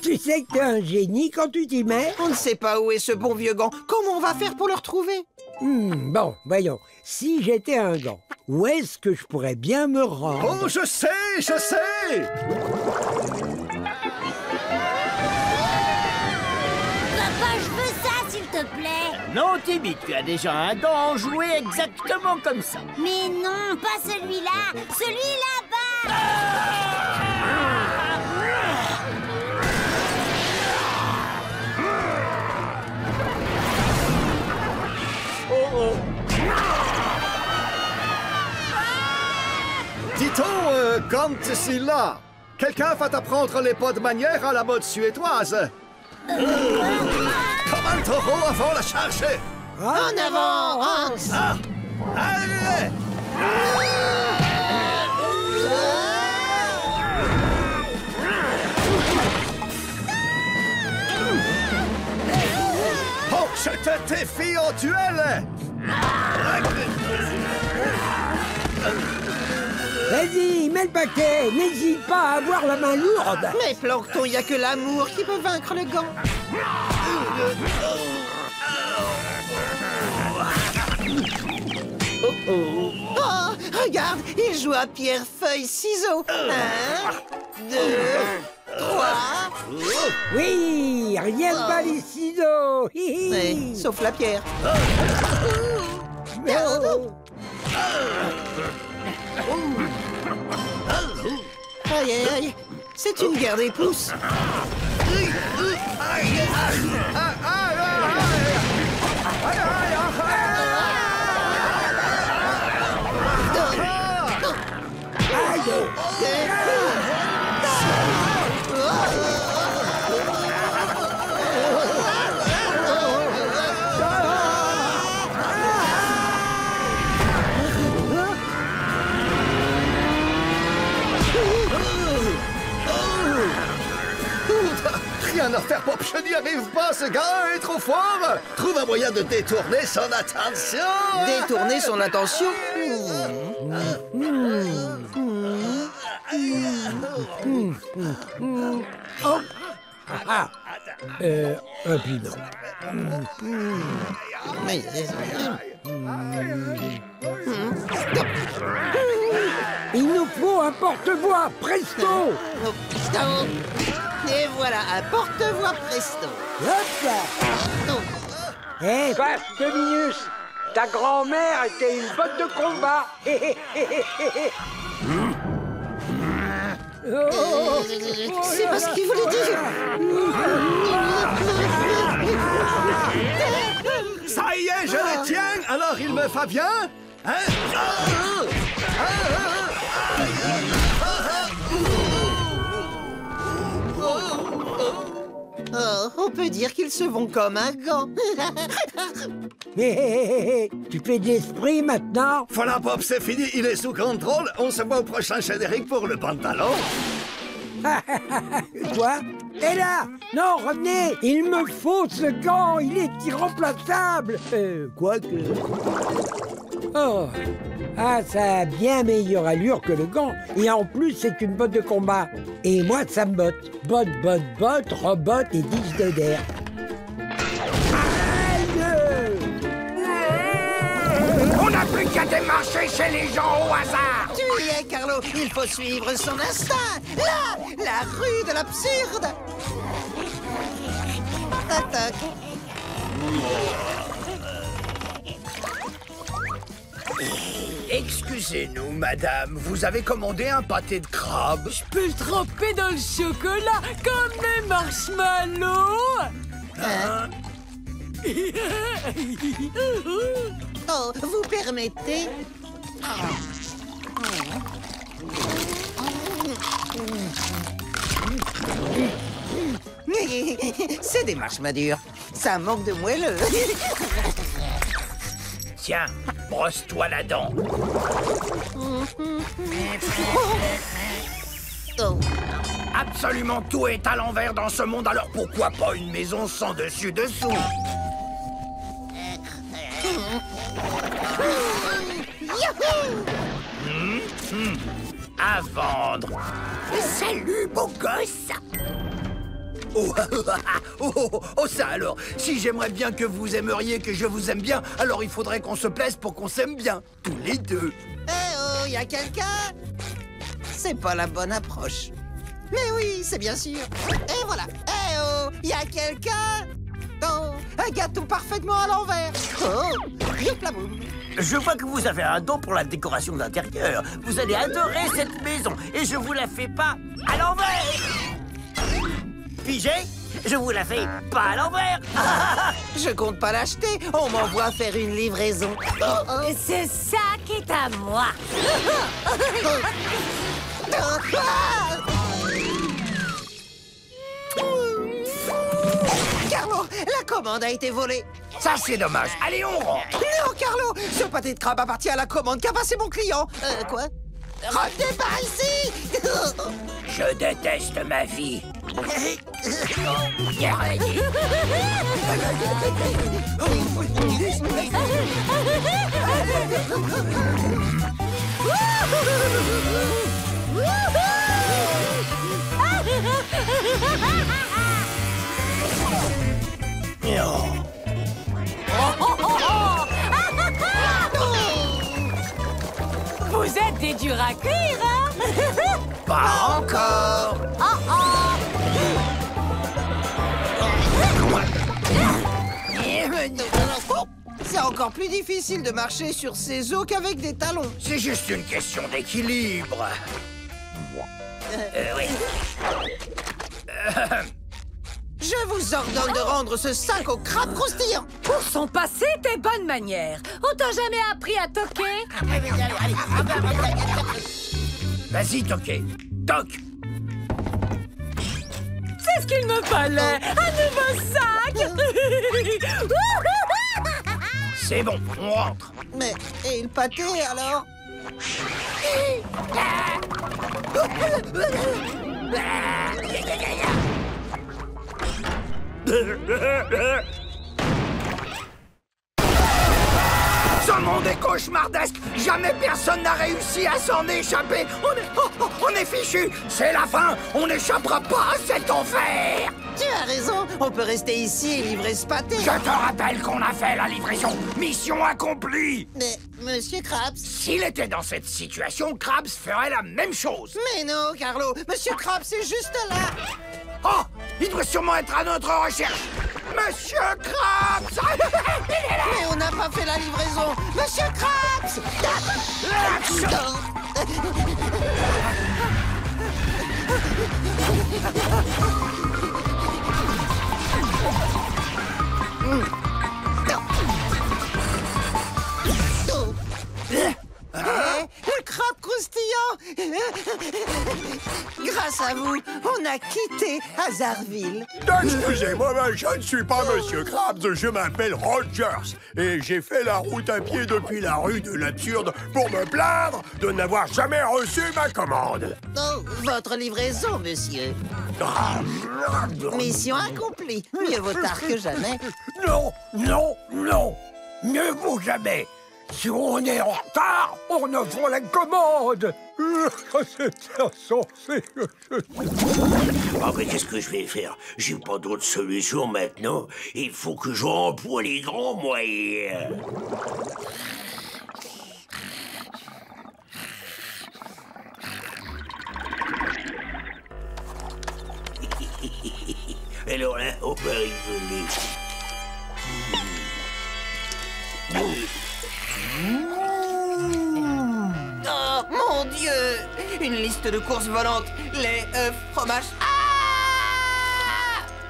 Tu sais que t'es un génie quand tu t'y mets? On ne sait pas où est ce bon vieux gant. Comment on va faire pour le retrouver? Bon, voyons. Si j'étais un gant, où est-ce que je pourrais bien me rendre? Oh, je sais, je sais. Papa, je veux ça, s'il te plaît. Non, Timmy, tu as déjà un gant joué exactement comme ça. Mais non, pas celui-là. Celui là-bas. Tito, quand tu es là, quelqu'un va t'apprendre les pas de manière à la mode suédoise. Comme un taureau avant la charge. En avant, Hans. Allez. Oh, je te défie au duel. Vas-y, mets le paquet. N'hésite pas à avoir la main lourde. Mais Plancton, il n'y a que l'amour qui peut vaincre le gant. Oh, regarde, il joue à pierre, feuille, ciseaux. 1, 2, 3. Oui, rien de pas les ciseaux. Ouais, sauf la pierre. Aïe, aïe, aïe. C'est une guerre des pouces. Rien à faire, Pop, je n'y arrive pas, ce gars est trop fort. Trouve un moyen de détourner son attention. Détourner son attention? Oh. Puis non. Il nous faut un porte-voix, presto. Et voilà, un porte-voix presto. Hé, Fastominus, ta grand-mère était une botte de combat. C'est pas ce qu'il voulait dire. Ça y est, je le tiens, alors il me va bien. Hein? Oh, on peut dire qu'ils se vont comme un gant. Tu fais de l'esprit maintenant? Voilà, Bob, c'est fini, il est sous contrôle. On se voit au prochain générique pour le pantalon. Quoi? Et là? Non, revenez! Il me faut ce gant, il est irremplaçable! Quoique... Oh! Ah, ça a bien meilleure allure que le gant. Et en plus, c'est une botte de combat. Et moi, ça me botte. Botte, botte, botte, robot et disque d'air. On n'a plus qu'à démarcher chez les gens au hasard. Tu y es, Carlo. Il faut suivre son instinct. Là, la rue de l'absurde. Attaque. Excusez-nous, madame, vous avez commandé un pâté de crabe? Je peux le tremper dans le chocolat comme mes marshmallows. Oh, vous permettez? C'est des marshmallows. Ça manque de moelleux. Tiens, brosse-toi la dent. Absolument tout est à l'envers dans ce monde, alors pourquoi pas une maison sans dessus-dessous? À vendre. Salut, beau gosse. Oh, ça alors. Si j'aimerais bien que vous aimeriez que je vous aime bien, alors il faudrait qu'on se plaise pour qu'on s'aime bien, tous les deux. Eh oh, y a quelqu'un? C'est pas la bonne approche. Mais oui, c'est bien sûr. Et voilà. Eh oh, y a quelqu'un? Oh, un gâteau parfaitement à l'envers. Oh, yoplaboum. Je vois que vous avez un don pour la décoration d'intérieur. Vous allez adorer cette maison et je vous la fais pas à l'envers. Pigé? Je vous la fais pas à l'envers. Je compte pas l'acheter. On m'envoie faire une livraison. C'est ça qui est à moi. Carlo, la commande a été volée. Ça, c'est dommage. Allez, on rentre. Non, Carlo, ce pâté de crabe appartient à la commande qu'a passé mon client. Quoi? Revenez par ici. Je déteste ma vie. Vous êtes des durs à cuire, hein? Pas encore. C'est encore plus difficile de marcher sur ces os qu'avec des talons. C'est juste une question d'équilibre. Oui. Je vous ordonne de rendre ce sac au crabe croustillant. Où sont passées tes bonnes manières? On t'a jamais appris à toquer? Vas-y, Toqué. Toc. C'est ce qu'il me fallait. Un nouveau sac. C'est bon, on rentre. Mais, et le pâté, alors? Ce monde est cauchemardesque. Jamais personne n'a réussi à s'en échapper. On est fichu. C'est la fin. On n'échappera pas à cet enfer. Tu as raison. On peut rester ici et livrer ce pâté. Je te rappelle qu'on a fait la livraison. Mission accomplie. Mais, Monsieur Krabs... S'il était dans cette situation, Krabs ferait la même chose. Mais non, Carlo. Monsieur Krabs est juste là. Oh, il doit sûrement être à notre recherche. Monsieur Krabs. Mais on n'a pas fait la livraison. Monsieur Krabs. Le crabe croustillant. Grâce à vous, on a quitté Hazardville. Excusez-moi, mais je ne suis pas Monsieur Krabs, je m'appelle Rogers. Et j'ai fait la route à pied depuis la rue de l'Absurde pour me plaindre de n'avoir jamais reçu ma commande. Oh, votre livraison, monsieur. Mission accomplie. Mieux vaut tard que jamais. Non, non, non. Mieux vaut jamais. Si on est en retard, on ne vend la commande. C'est insensé. Ah, mais qu'est-ce que je vais faire? J'ai pas d'autre solution maintenant. Il faut que j'emploie les grands moyens. Alors là, on va rigoler. Oh, mon Dieu! Une liste de courses volantes. Lait, œufs, fromage. Ah!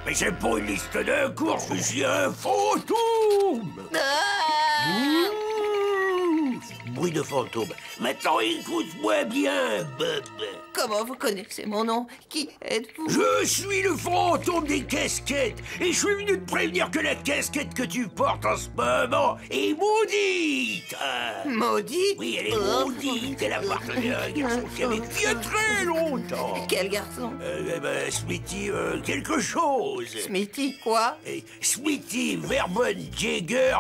Mais c'est pas une liste de courses, je suis un fantôme! bruit de fantôme. Maintenant, écoute-moi bien, Bob. Comment vous connaissez mon nom? Qui êtes-vous? Je suis le fantôme des casquettes et je suis venu te prévenir que la casquette que tu portes en ce moment est maudite. Maudite? Oui, elle est maudite. Elle appartenait à un garçon qui avait vécu il y a très longtemps. Quel garçon? Smithy quelque chose. Smithy quoi? Smithy Vernon Jagger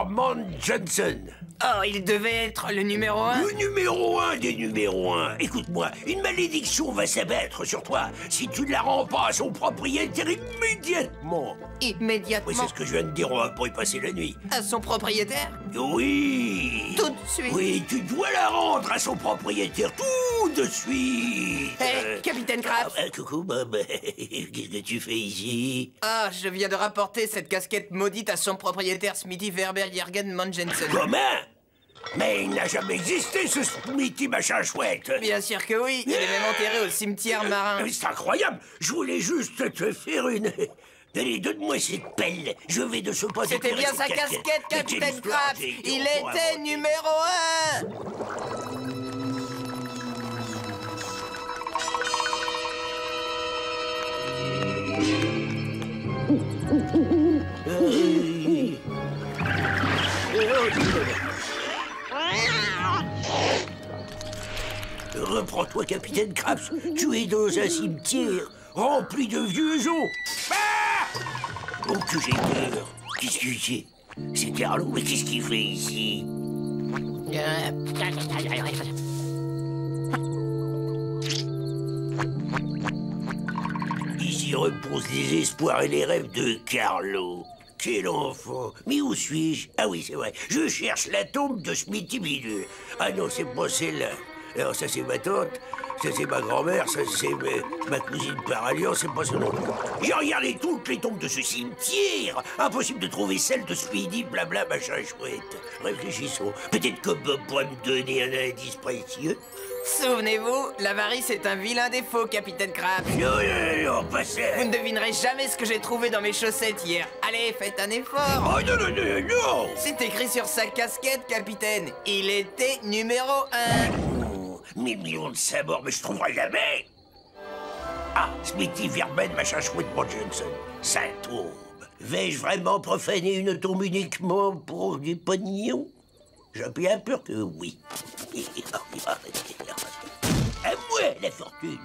Johnson. Oh, il devait être le numéro 1. Le numéro 1 des numéros 1. Écoute-moi, une malédiction va s'abattre sur toi si tu ne la rends pas à son propriétaire immédiatement. Immédiatement? Oui, c'est ce que je viens de dire, on va pas y passer la nuit. À son propriétaire? Oui. Tout de suite? Oui, tu dois la rendre à son propriétaire tout de suite. Hé, Capitaine Krabs. Coucou, Bob. Qu'est-ce que tu fais ici? Ah, je viens de rapporter cette casquette maudite à son propriétaire, Smithy Verberjergen Manjensen. Comment? Mais il n'a jamais existé, ce Smithy machin chouette. Bien sûr que oui, il est même enterré au cimetière marin. C'est incroyable, je voulais juste te faire une... Allez, donne-moi cette pelle, je vais de ce pas... C'était bien sa casquette, Capitaine Krabs. Il était numéro 1. Reprends-toi, Capitaine Krabs. Tu es dans un cimetière rempli de vieux os. Ah! Oh, que j'ai peur. Qu'est-ce que c'est? C'est Carlo, mais qu'est-ce qu'il fait ici? Ici reposent les espoirs et les rêves de Carlo. Quel enfant! Mais où suis-je? Ah oui, c'est vrai. Je cherche la tombe de Smithy Bidule. Ah non, c'est pas celle-là. Alors ça, c'est ma tante. Ça, c'est ma grand-mère. Ça, c'est ma cousine par alliance. C'est pas son nom. J'ai regardé toutes les tombes de ce cimetière. Impossible de trouver celle de Speedy, blabla, machin chouette. Réfléchissons. Peut-être que Bob pourrait me donner un indice précieux. Souvenez-vous, l'avarice est un vilain défaut, Capitaine Krabs. Non, pas ça. Vous ne devinerez jamais ce que j'ai trouvé dans mes chaussettes hier. Allez, faites un effort. Oh non. C'est écrit sur sa casquette, Capitaine. Il était numéro 1. 1000 millions de sabords, mais je trouverai jamais. Ah, Smithy Verben, machin chouette Johnson. Ça tombe. Vais-je vraiment profaner une tombe uniquement pour du pognon? J'ai bien peur que oui. À moi, la fortune.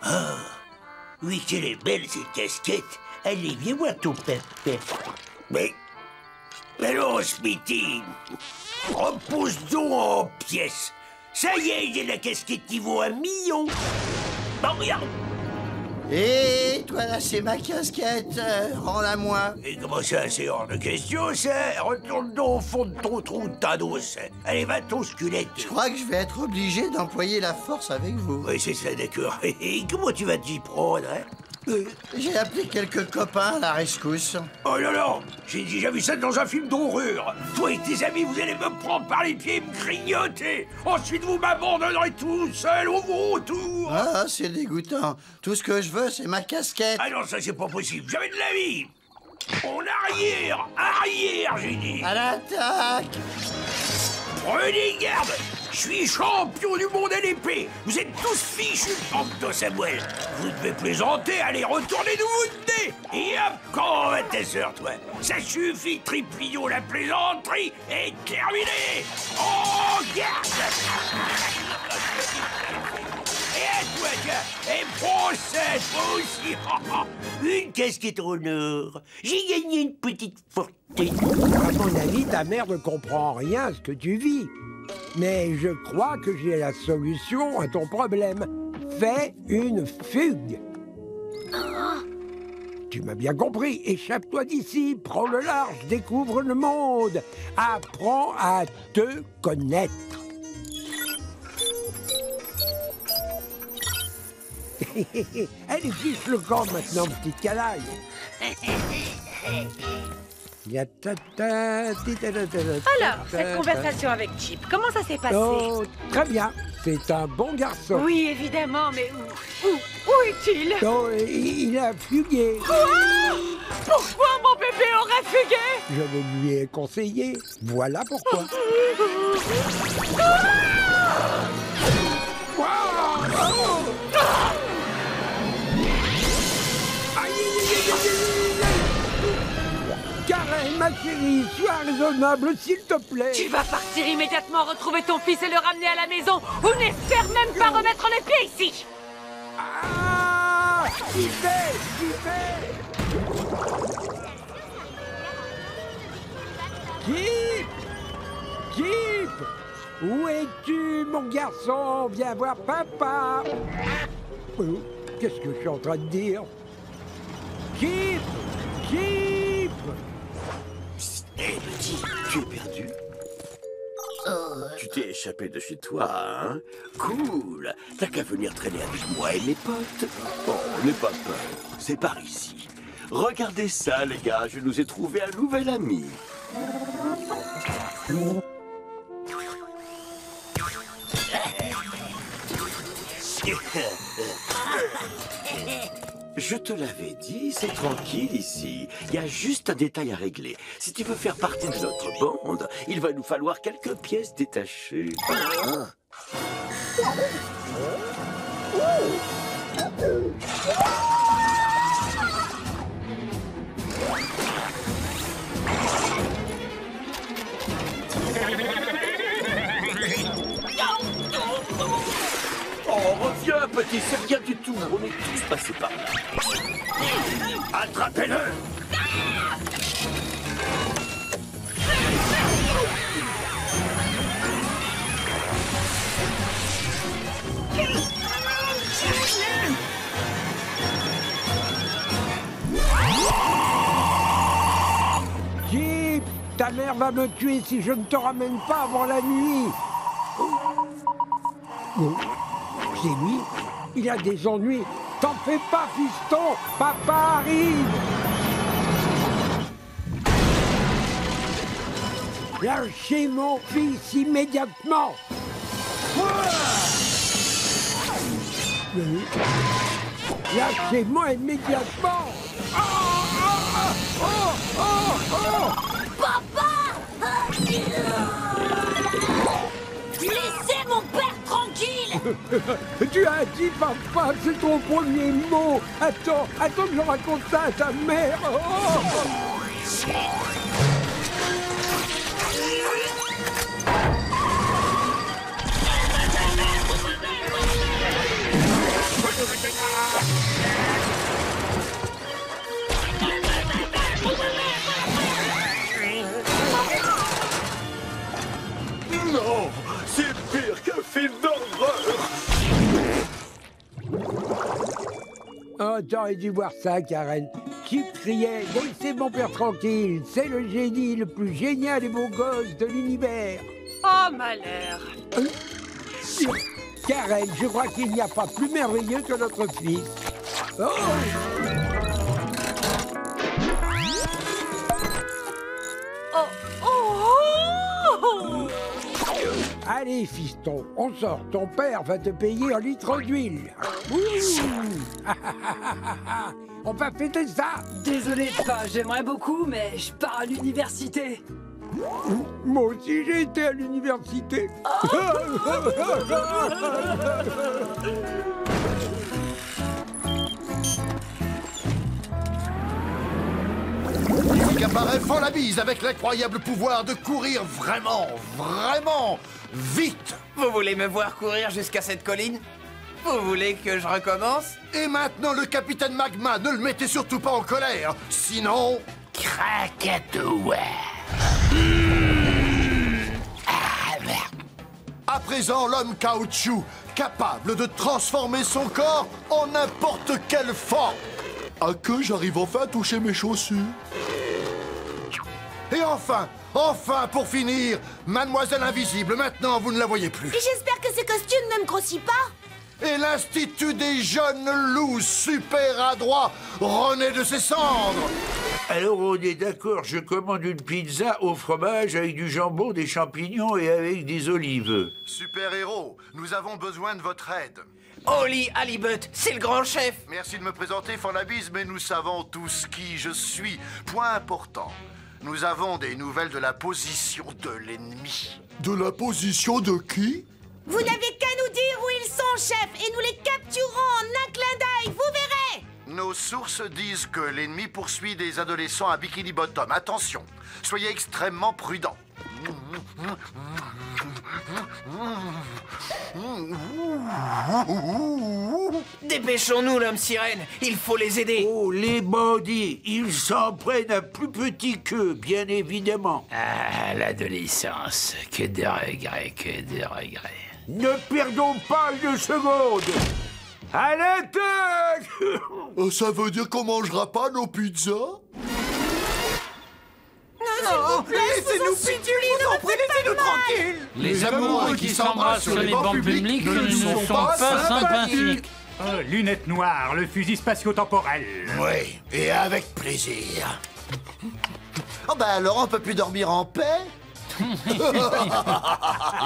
Ah, oui, qu'elle est belle, cette casquette. Allez, viens voir ton papa. Mais non, Smithy, repose donc en pièces. Ça y est, j'ai la casquette qui vaut 1 million. Bon, regarde. Et toi là, c'est ma casquette, rends-la-moi. Et comment ça, c'est hors de question, ça? Retourne donc au fond de ton trou de ta douce. Allez, va ton squelette. Je crois que je vais être obligé d'employer la force avec vous. Oui, c'est ça, d'accord. Et comment tu vas t'y prendre, hein? J'ai appelé quelques copains à la rescousse. Oh là là, j'ai déjà vu ça dans un film d'horreur. Toi et tes amis, vous allez me prendre par les pieds et me grignoter. Ensuite, vous m'abandonnerez tout seul au autour. Ah, c'est dégoûtant. Tout ce que je veux, c'est ma casquette. Ah non, ça, c'est pas possible. Jamais de la vie. En arrière, j'ai dit. À l'attaque. Prenez garde. Je suis champion du monde à l'épée. Vous êtes tous fichus, Anto Samuel. Vous devez plaisanter, allez, retournez d'où vous venez. Et hop, comment va ta sœur, toi? Ça suffit, Triplio, la plaisanterie est terminée. Oh, garde. Et à toi, tiens, et procède, moi aussi. Une casquette en or. J'ai gagné une petite fortune. À mon avis, ta mère ne comprend rien à ce que tu vis. Mais je crois que j'ai la solution à ton problème. Fais une fugue. Tu m'as bien compris. Échappe-toi d'ici, prends le large, découvre le monde. Apprends à te connaître. Allez, fiche le camp maintenant, petite canaille. Alors, cette conversation avec Chip, comment ça s'est passé? Oh, très bien. C'est un bon garçon. Oui, évidemment, mais où est-il? Oh, il a fugué. Quoi? Pourquoi mon bébé aurait fugué? Je le lui ai conseillé. Voilà pourquoi. Karen, ma chérie, sois raisonnable, s'il te plaît. Tu vas partir immédiatement retrouver ton fils et le ramener à la maison, ou n'espère même pas remettre les pieds ici. Ah, j'y vais. Kip, où es-tu, mon garçon? Viens voir papa. Qu'est-ce que je suis en train de dire? Kip. Hé, petit, tu es perdu? Tu t'es échappé de chez toi, hein? Cool. T'as qu'à venir traîner avec moi et mes potes. Bon, n'aie pas peur. C'est par ici. Regardez ça, les gars. Je nous ai trouvé un nouvel ami. Je te l'avais dit, c'est tranquille ici. Il y a juste un détail à régler. Si tu veux faire partie de notre bande, il va nous falloir quelques pièces détachées. Oh, reviens, petit, c'est rien du tout. On est tous passés par là. Attrapez-le! Kip, ta mère va me tuer si je ne te ramène pas avant la nuit. C'est lui. Il a des ennuis. T'en fais pas, fiston. Papa arrive. Lâchez mon fils immédiatement. Lâchez-moi immédiatement. Papa! Laissez mon père tranquille! Tu as dit papa, c'est ton premier mot. Attends que je raconte ça à ta mère. Non, c'est pire qu'un film d'horreur. Oh, t'aurais dû voir ça, Karen. Qui criait « Laissez mon père tranquille, c'est le génie le plus génial et beau gosse de l'univers !» Oh, malheur! Karen, je crois qu'il n'y a pas plus merveilleux que notre fils. Oh. Allez, fiston, on sort. Ton père va te payer un litre d'huile. On va fêter ça. Désolé, pas, j'aimerais beaucoup, mais je pars à l'université. Moi aussi, j'ai été à l'université. Il apparaît font la bise avec l'incroyable pouvoir de courir vraiment vite. Vous voulez me voir courir jusqu'à cette colline? Vous voulez que je recommence? Et maintenant, le capitaine Magma, ne le mettez surtout pas en colère, sinon... Krakatoa. À présent, l'homme caoutchouc, capable de transformer son corps en n'importe quelle forme. À que j'arrive enfin à toucher mes chaussures. Et enfin, pour finir, Mademoiselle Invisible, maintenant vous ne la voyez plus. Et j'espère que ce costume ne me grossit pas. Et l'Institut des jeunes loups super adroit renaît de ses cendres. Alors on est d'accord, je commande une pizza au fromage avec du jambon, des champignons et avec des olives. Super-héros, nous avons besoin de votre aide. Oli Halibut, c'est le grand chef. Merci de me présenter, Fanabise, mais nous savons tous qui je suis. Point important. Nous avons des nouvelles de la position de l'ennemi. De la position de qui? Vous n'avez qu'à nous dire où ils sont, chef, et nous les capturons en un clin d'œil, vous verrez. Nos sources disent que l'ennemi poursuit des adolescents à Bikini Bottom. Attention, soyez extrêmement prudents. Dépêchons-nous, l'homme sirène. Il faut les aider. Oh, les bandits, ils s'en prennent à plus petit qu'eux, bien évidemment. Ah, l'adolescence. Que de regrets, que de regrets. Ne perdons pas une seconde. À l'attaque! Ça veut dire qu'on mangera pas nos pizzas? Non, laissez-nous pitié, vous en prie, laissez-nous tranquilles. Les amoureux qui s'embrassent sur les bancs publics ne sont pas sympathiques. Lunettes noires, le fusil spatio-temporel. Oui, et avec plaisir. Oh bah alors on peut plus dormir en paix?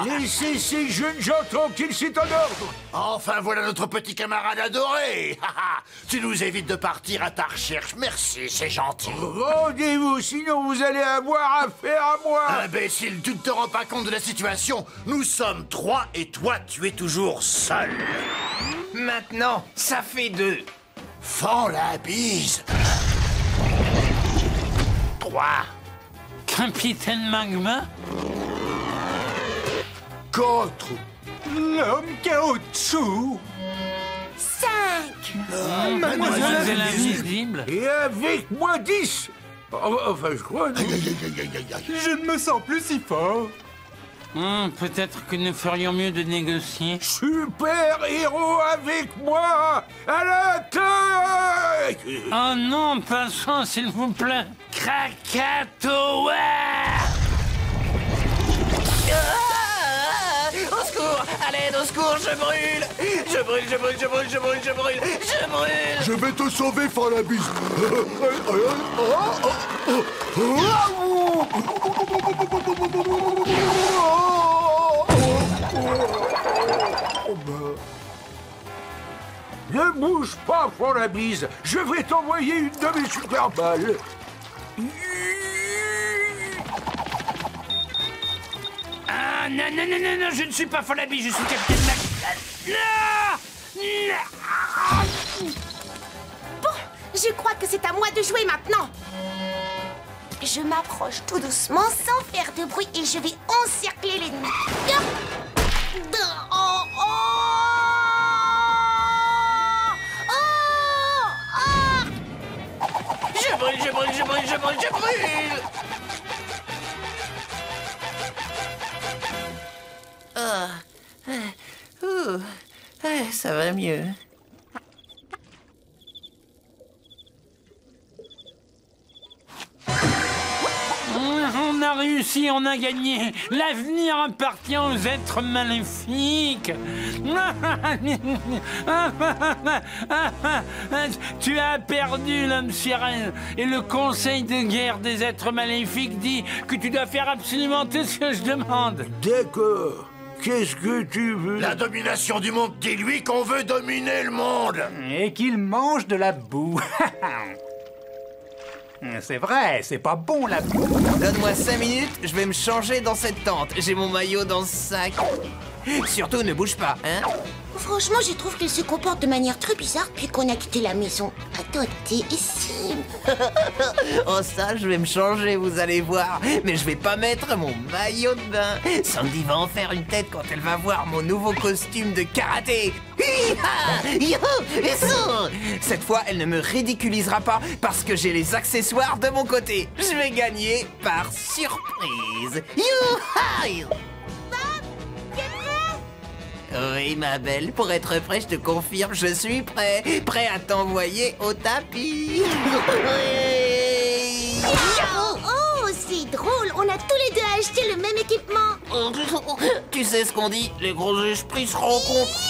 Laissez ces jeunes gens tranquilles, c'est un ordre. Enfin voilà notre petit camarade adoré. Tu nous évites de partir à ta recherche, merci, c'est gentil. Rendez-vous, sinon vous allez avoir affaire à moi. Imbécile, tu ne te rends pas compte de la situation. Nous sommes 3 et toi tu es toujours seul. Maintenant, ça fait 2. Fends la bise. 3. Capitaine Magma? 4. L'homme caoutchouc. 5. Mademoiselle Invisible. Et avec moi 10. Enfin, je crois. Je ne me sens plus si fort. Peut-être que nous ferions mieux de négocier. Super héros avec moi. À l'attaque. Oh non, passons s'il vous plaît. Krakatoa! Au secours! À l'aide, au secours, je brûle! Je brûle! Je vais te sauver, Fanabise. Ne bouge pas, Fanabise. Je vais t'envoyer une de mes super balles. Ah non, je ne suis pas Falabi, je suis Capitaine Mac... Bon, je crois que c'est à moi de jouer maintenant. Je m'approche tout doucement, sans faire de bruit, et je vais encercler l'ennemi. Je brûle! Ça va mieux. On a réussi, on a gagné. L'avenir appartient aux êtres maléfiques. Tu as perdu, l'homme sirène. Et le conseil de guerre des êtres maléfiques dit que tu dois faire absolument tout ce que je demande. D'accord. Qu'est-ce que tu veux? La domination du monde dit-lui qu'on veut dominer le monde. Et qu'il mange de la boue. C'est vrai, c'est pas bon la boue. Donne-moi 5 minutes, je vais me changer dans cette tente. J'ai mon maillot dans ce sac. Surtout, ne bouge pas, hein? Franchement, je trouve qu'il se comporte de manière très bizarre depuis qu'on a quitté la maison. Adopté ici. Oh ça, je vais me changer, vous allez voir. Mais je vais pas mettre mon maillot de bain. Sandy va en faire une tête quand elle va voir mon nouveau costume de karaté. Cette fois, elle ne me ridiculisera pas parce que j'ai les accessoires de mon côté. Je vais gagner par surprise. Oui, ma belle, pour être prêt, je te confirme, je suis prêt. Prêt à t'envoyer au tapis. Oh, c'est drôle, on a tous les deux acheté le même équipement. Tu sais ce qu'on dit, les gros esprits se rencontrent.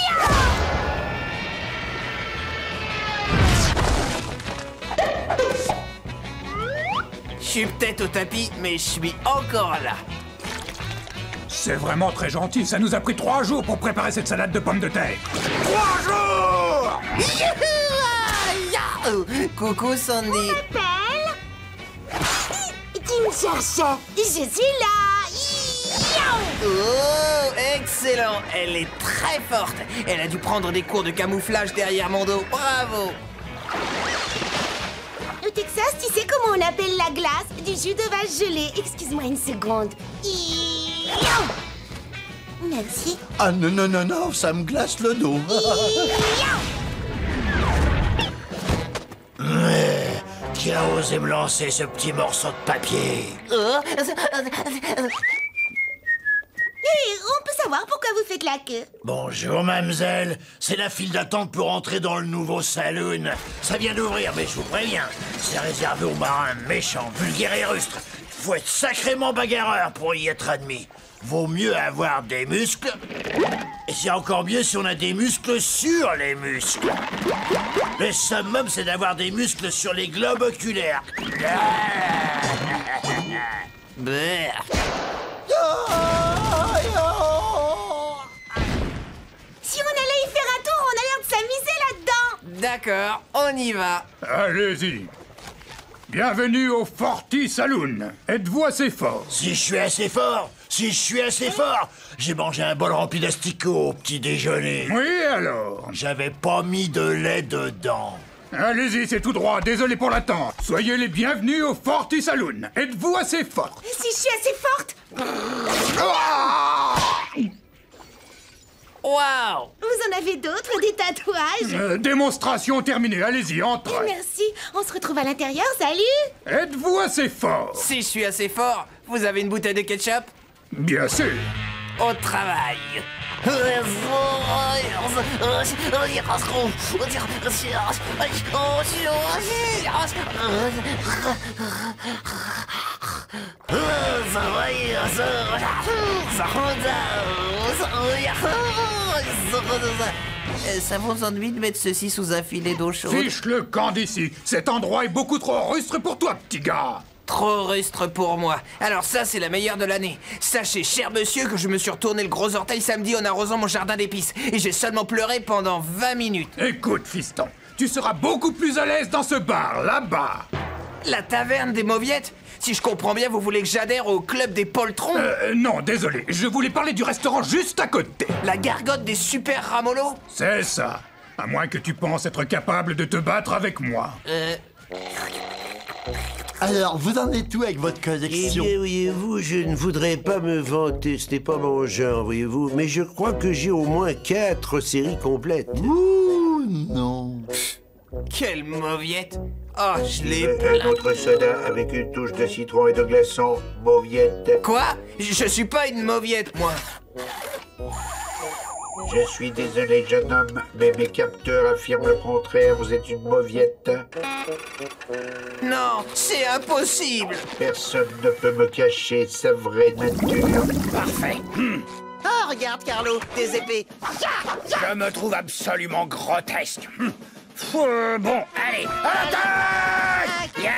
Je suis peut-être au tapis, mais je suis encore là. C'est vraiment très gentil. Ça nous a pris 3 jours pour préparer cette salade de pommes de terre. 3 jours! Coucou, Sandy. Ginger, je suis là. Oh, excellent. Elle est très forte. Elle a dû prendre des cours de camouflage derrière mon dos. Bravo. Au Texas, tu sais comment on appelle la glace du jus de vache gelé? Excuse-moi une seconde. Merci. Ah non, non, non, non, ça me glace le dos. Qui a osé me lancer ce petit morceau de papier? On peut savoir pourquoi vous faites la queue? Bonjour, mademoiselle. C'est la file d'attente pour entrer dans le nouveau saloon. Ça vient d'ouvrir, mais je vous préviens, c'est réservé aux marins méchants, vulgaires et rustres. Faut être sacrément bagarreur pour y être admis. Vaut mieux avoir des muscles. Et c'est encore mieux si on a des muscles sur les muscles. Le summum, c'est d'avoir des muscles sur les globes oculaires. Si on allait y faire un tour, on a l'air de s'amuser là-dedans. D'accord, on y va. Allez-y. Bienvenue au Forti Saloon. Êtes-vous assez fort? Si je suis assez fort, j'ai mangé un bol rempli d'asticots au petit déjeuner. Oui, alors? J'avais pas mis de lait dedans. Allez-y, c'est tout droit. Désolé pour l'attente. Soyez les bienvenus au Forti Saloon. Êtes-vous assez forte? Si je suis assez forte. Waouh! Vous en avez d'autres, des tatouages? Démonstration terminée. Allez-y, entrez. Merci. On se retrouve à l'intérieur, salut. Êtes-vous assez fort? Si je suis assez fort, vous avez une bouteille de ketchup? Bien sûr. Au travail. Ça vous ennuie de mettre ceci sous un filet d'eau chaude? Fiche le camp d'ici. Cet endroit est beaucoup trop rustre pour toi, petit gars. Trop rustre pour moi. Alors ça, c'est la meilleure de l'année. Sachez, cher monsieur, que je me suis retourné le gros orteil samedi en arrosant mon jardin d'épices. Et j'ai seulement pleuré pendant 20 minutes. Écoute, fiston, tu seras beaucoup plus à l'aise dans ce bar, là-bas. La taverne des Mauviettes? Si je comprends bien, vous voulez que j'adhère au club des poltrons? Non, désolé. Je voulais parler du restaurant juste à côté. La gargote des super ramolos? C'est ça. À moins que tu penses être capable de te battre avec moi. Alors, vous en êtes où avec votre collection? Eh bien, voyez-vous, je ne voudrais pas me vanter, ce n'est pas mon genre, voyez-vous, mais je crois que j'ai au moins 4 séries complètes. Ouh, non. Quelle mauviette! Oh, je l'ai Un autre soda avec une touche de citron et de glaçon, mauviette. Quoi? Je suis pas une mauviette, moi. Je suis désolé, jeune homme, mais mes capteurs affirment le contraire. Vous êtes une mauviette. Non, c'est impossible. Personne ne peut me cacher sa vraie nature. Parfait. Ah, regarde, Carlo, des épées. Je me trouve absolument grotesque. Bon, allez, à l'attaque!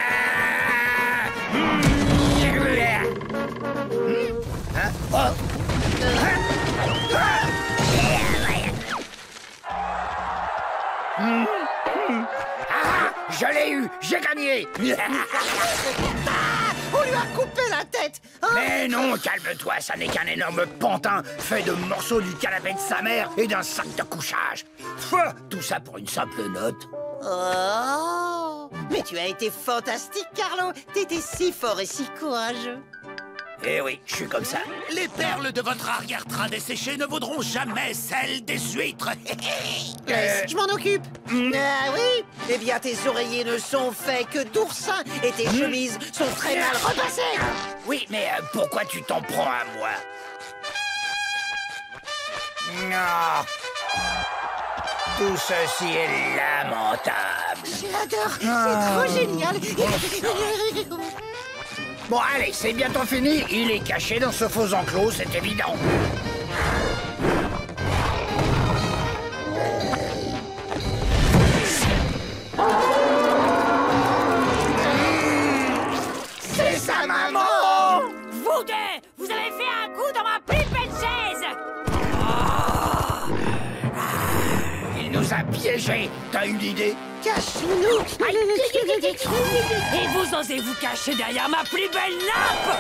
Je l'ai eu, j'ai gagné. On lui a coupé la tête. Mais non, calme-toi, ça n'est qu'un énorme pantin fait de morceaux du canapé de sa mère et d'un sac de couchage. Tout ça pour une simple note. Oh, mais tu as été fantastique, Carlo. T'étais si fort et si courageux. Eh oui, je suis comme ça. Les perles de votre arrière-train desséché ne vaudront jamais celles des huîtres. Je m'en occupe. Ah oui? Eh bien, tes oreillers ne sont faits que d'oursins et tes chemises sont très mal repassées. Oui, mais pourquoi tu t'en prends à moi? Non. Tout ceci est lamentable. Je l'adore, c'est trop génial. Bon, allez, c'est bientôt fini. Il est caché dans ce faux enclos, c'est évident. C'est sa maman! Vous deux, vous avez fait un coup dans ma pipe! à piéger. T'as une idée? Cache-nous. Et vous osez vous cacher derrière ma plus belle nappe?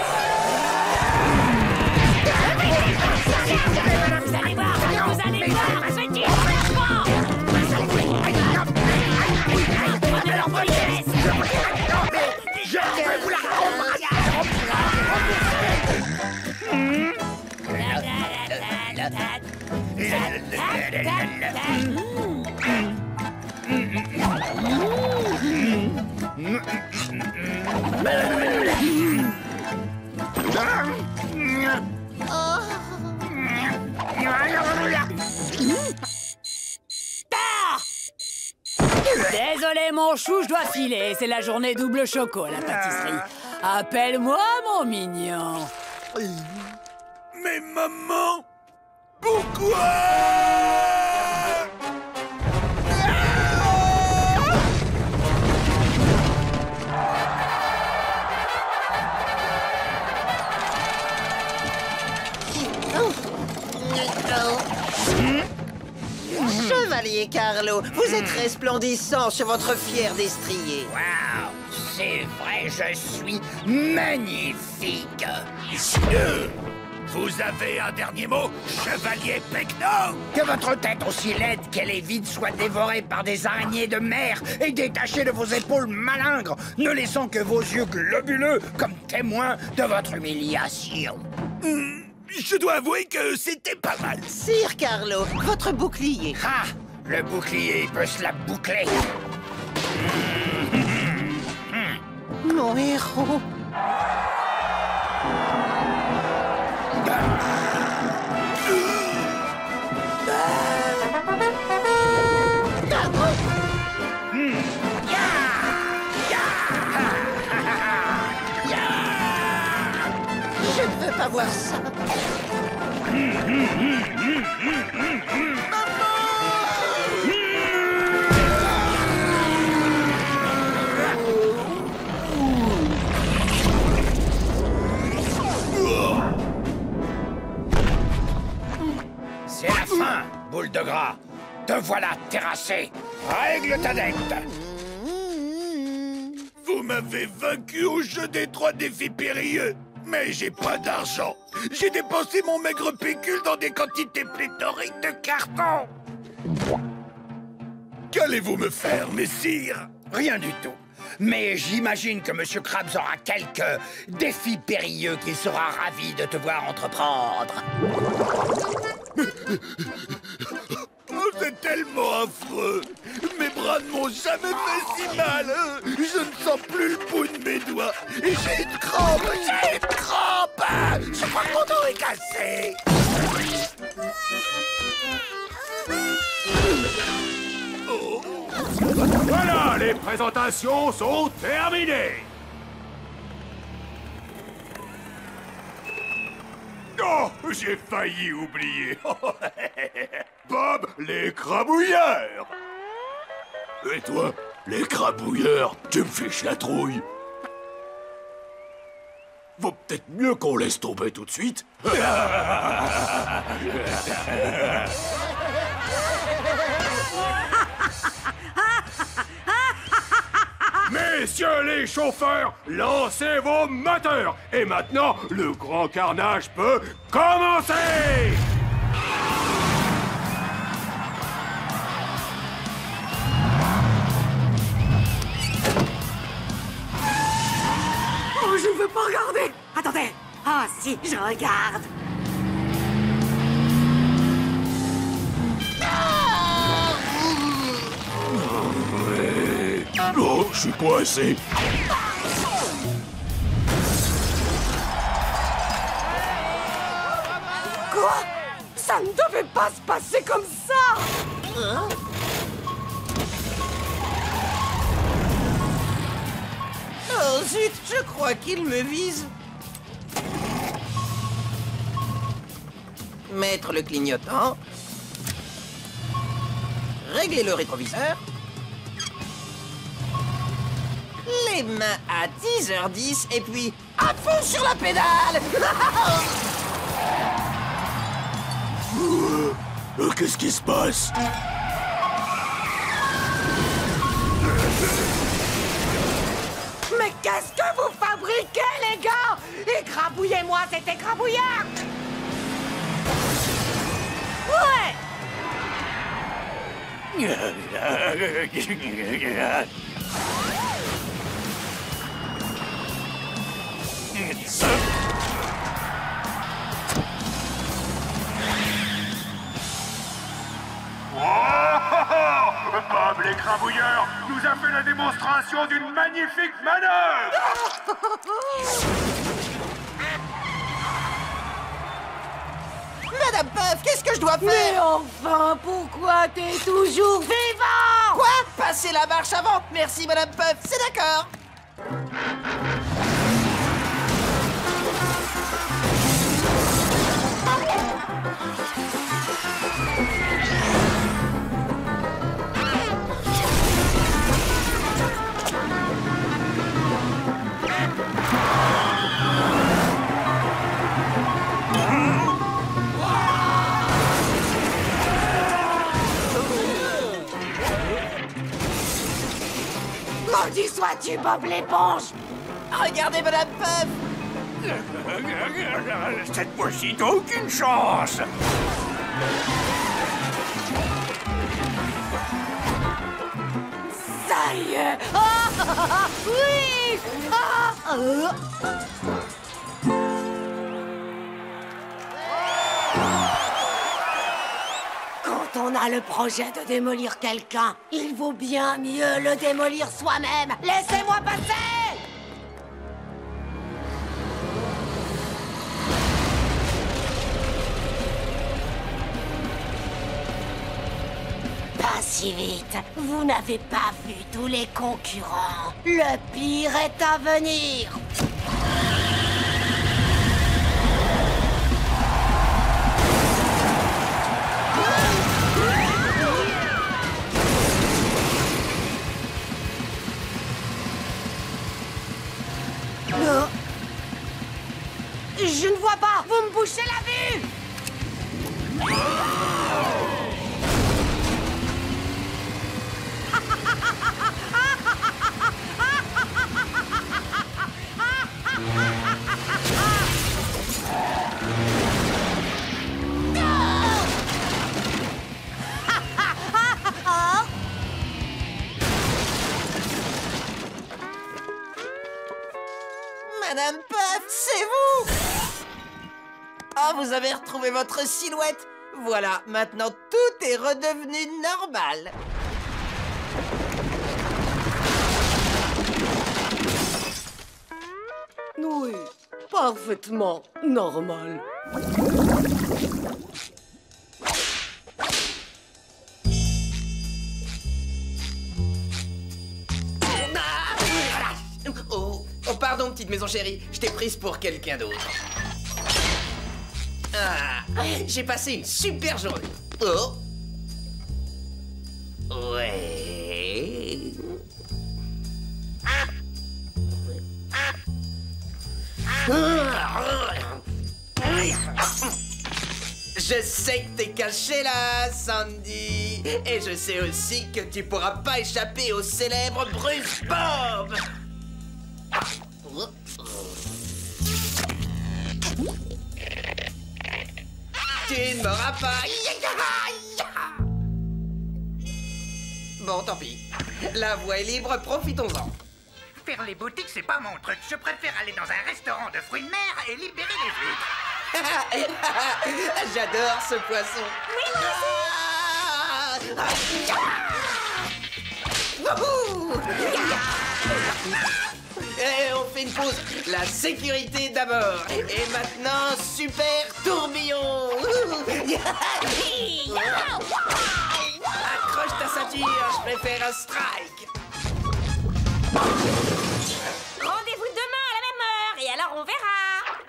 Vous allez voir, je vais dire, prenez leur politesse. Je vais vous la Désolé mon chou, je dois filer. C'est la journée double choco à la pâtisserie. Appelle-moi mon mignon. Mais maman, pourquoi? Chevalier Carlo, vous êtes resplendissant sur votre fier destrier. Waouh, c'est vrai, je suis magnifique. Vous avez un dernier mot, Chevalier Pecno? Que votre tête aussi laide qu'elle est vide soit dévorée par des araignées de mer et détachée de vos épaules malingres, ne laissant que vos yeux globuleux comme témoins de votre humiliation. Je dois avouer que c'était pas mal. Sire Carlo, votre bouclier. Ah, le bouclier, il peut se la boucler. Mon héros. Je ne veux pas voir ça. C'est la fin, boule de gras. Te voilà terrassé. Règle ta dette. Vous m'avez vaincu au jeu des 3 défis périlleux. Mais j'ai pas d'argent. J'ai dépensé mon maigre pécule dans des quantités pléthoriques de carton. Qu'allez-vous me faire, messire? Rien du tout. Mais j'imagine que Monsieur Krabs aura quelques défis périlleux qu'il sera ravi de te voir entreprendre. Oh, c'est tellement affreux. Mes bras ne m'ont jamais fait si mal. Je ne sens plus le bout de mes doigts. Et j'ai une crampe. Je crois que mon dos est cassé. Oh. Voilà, les présentations sont terminées. Oh, j'ai failli oublier. Bob, les crabouilleurs. Et toi, les crabouilleurs, tu me fiches la trouille. Vaut peut-être mieux qu'on laisse tomber tout de suite. Messieurs les chauffeurs, lancez vos moteurs. Et maintenant, le grand carnage peut commencer. Oh, je ne veux pas regarder. Attendez. Ah, si, je regarde. Oh, je suis coincé. Quoi? Ça ne devait pas se passer comme ça. Hein? Oh zut, je crois qu'il me vise. Mettre le clignotant. Régler le rétroviseur. Les mains à 10h10 et puis à fond sur la pédale. Qu'est-ce qui se passe? Qu'est-ce que vous fabriquez, les gars? Écrabouillez-moi cet écrabouillard! Ouais! Bob l'écrabouilleur nous a fait la démonstration d'une magnifique manœuvre. Madame Puff, qu'est-ce que je dois faire? Mais enfin, pourquoi t'es toujours vivant? Quoi? Passez la marche avant. Merci, Madame Puff, c'est d'accord. Maudit sois-tu, Bob l'éponge! Regardez, Madame Puff! Cette fois-ci, t'as aucune chance! Ça y est! Oui! Quand on a le projet de démolir quelqu'un, il vaut bien mieux le démolir soi-même. Laissez-moi passer! Pas si vite. Vous n'avez pas vu tous les concurrents. Le pire est à venir. Je ne vois pas. Vous me bouchez la vue. Madame Puff, c'est vous! Ah, vous avez retrouvé votre silhouette. Voilà, maintenant tout est redevenu normal. Oui, parfaitement normal. Oh, pardon, petite maison chérie, je t'ai prise pour quelqu'un d'autre. Ah, j'ai passé une super journée. Oh. Ouais. Je sais que t'es caché là, Sandy. Et je sais aussi que tu pourras pas échapper au célèbre Bruce Bob. Tu ne m'auras pas. Bon, tant pis. La voie est libre, profitons-en. Faire les boutiques, c'est pas mon truc. Je préfère aller dans un restaurant de fruits de mer et libérer les huîtres. J'adore ce poisson. Oui, Et on fait une pause. La sécurité d'abord. Et maintenant, super tourbillon. Accroche ta ceinture, je préfère un strike. Rendez-vous demain à la même heure, et alors on verra.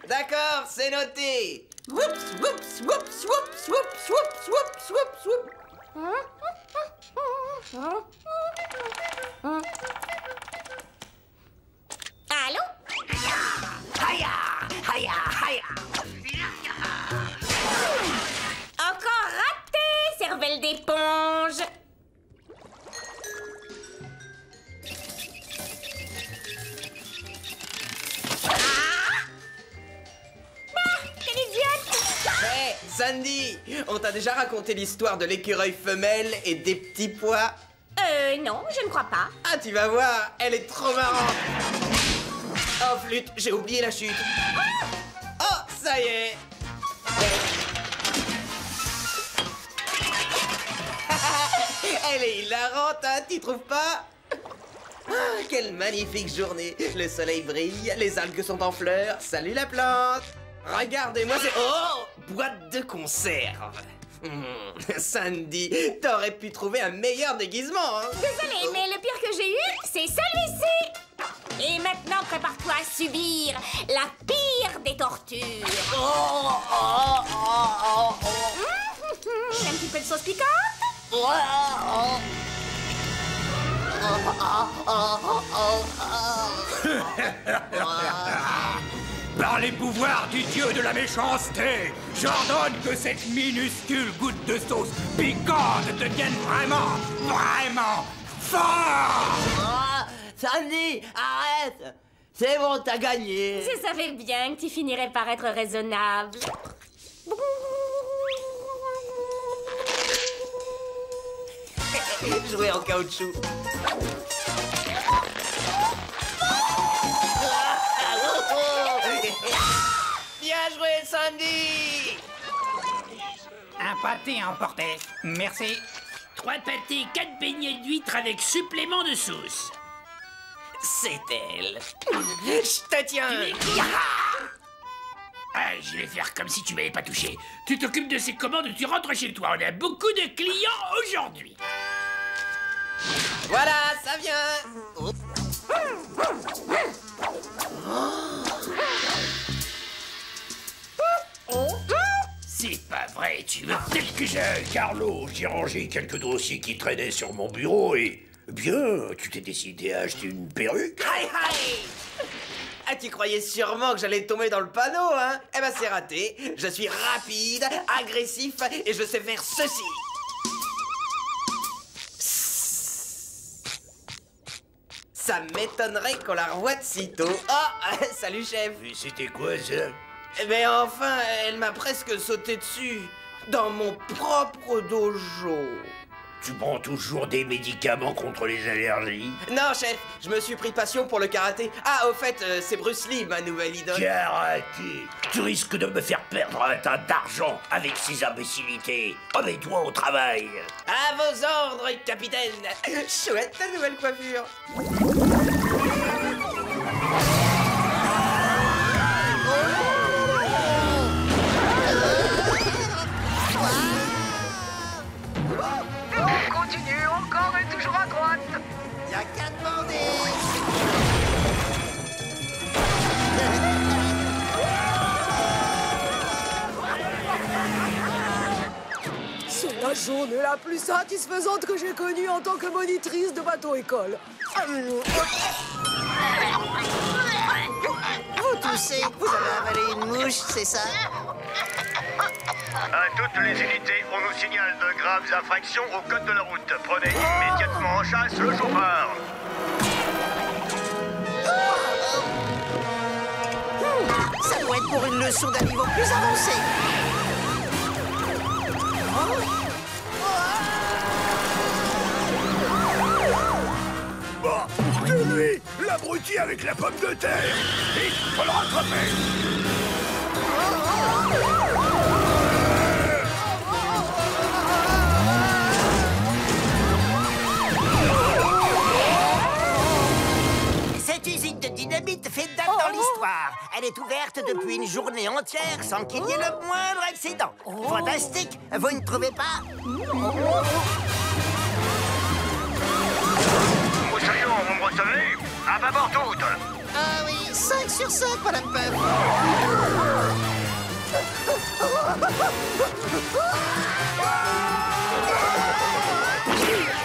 D'accord, c'est noté. Whoops, whoops, whoops, whoops, whoops, whoops, whoops, whoops, whoops. Allô? Haya, haya, haya. Encore raté, cervelle d'éponge. Hé, Sandy, on t'a déjà raconté l'histoire de l'écureuil femelle et des petits pois? Non, je ne crois pas. Ah, tu vas voir, elle est trop marrante. Oh, flûte, j'ai oublié la chute. Oh, ça y est. Elle est hilarante, hein, t'y trouves pas? Ah, quelle magnifique journée. Le soleil brille, les algues sont en fleurs. Salut la plante. Regardez-moi ces... Oh, boîte de conserve. Sandy, t'aurais pu trouver un meilleur déguisement, hein? Désolée, mais le pire que j'ai eu, c'est celui-ci. Et maintenant, prépare-toi à subir la pire des tortures. Un petit peu de sauce piquante? Par les pouvoirs du dieu de la méchanceté, j'ordonne que cette minuscule goutte de sauce piquante devienne vraiment forte. Sandy, arrête! C'est bon, t'as gagné. Je savais bien que tu finirais par être raisonnable. Jouer en caoutchouc. Bien joué, Sandy! Un pâté à emporter. Merci. 3 pâtés, 4 beignets d'huîtres avec supplément de sauce. C'est elle. Je te tiens. Ah, je vais faire comme si tu m'avais pas touché. Tu t'occupes de ces commandes, tu rentres chez toi. On a beaucoup de clients aujourd'hui. Voilà, ça vient. C'est pas vrai, tu veux peut-être que j'ai... Carlo, j'ai rangé quelques dossiers qui traînaient sur mon bureau et... Bien, tu t'es décidé à acheter une perruque? Aïe, aïe! Ah, tu croyais sûrement que j'allais tomber dans le panneau, hein? Eh ben, c'est raté. Je suis rapide, agressif et je sais faire ceci. Ça m'étonnerait qu'on la revoie de sitôt. Oh, salut, chef. Mais c'était quoi, ça? Mais enfin, elle m'a presque sauté dessus. Dans mon propre dojo. Tu prends toujours des médicaments contre les allergies? Non, chef, je me suis pris passion pour le karaté. Ah, au fait, c'est Bruce Lee, ma nouvelle idole. Karaté? Tu risques de me faire perdre un tas d'argent avec ces imbécilités. Remets-toi au travail. À vos ordres, capitaine. Chouette, ta nouvelle coiffure. Continue, encore et toujours à droite. Y'a qu'à demander. C'est la journée la plus satisfaisante que j'ai connue en tant que monitrice de bateau-école. Vous toussez, vous avez avalé une mouche, c'est ça? À toutes les unités, on nous signale de graves infractions au code de la route. Prenez immédiatement en chasse le chauffeur. Ça doit être pour une leçon d'un niveau plus avancé. Bon, c'est lui, l'abruti avec la pomme de terre. Il faut le rattraper. Cette usine de dynamite fait date dans l'histoire. Elle est ouverte depuis une journée entière sans qu'il y ait le moindre accident. Fantastique, vous ne trouvez pas? Moussaillon, vous me recevez? À bâbord toute. Ah oui, 5 sur 5, Madame Puff.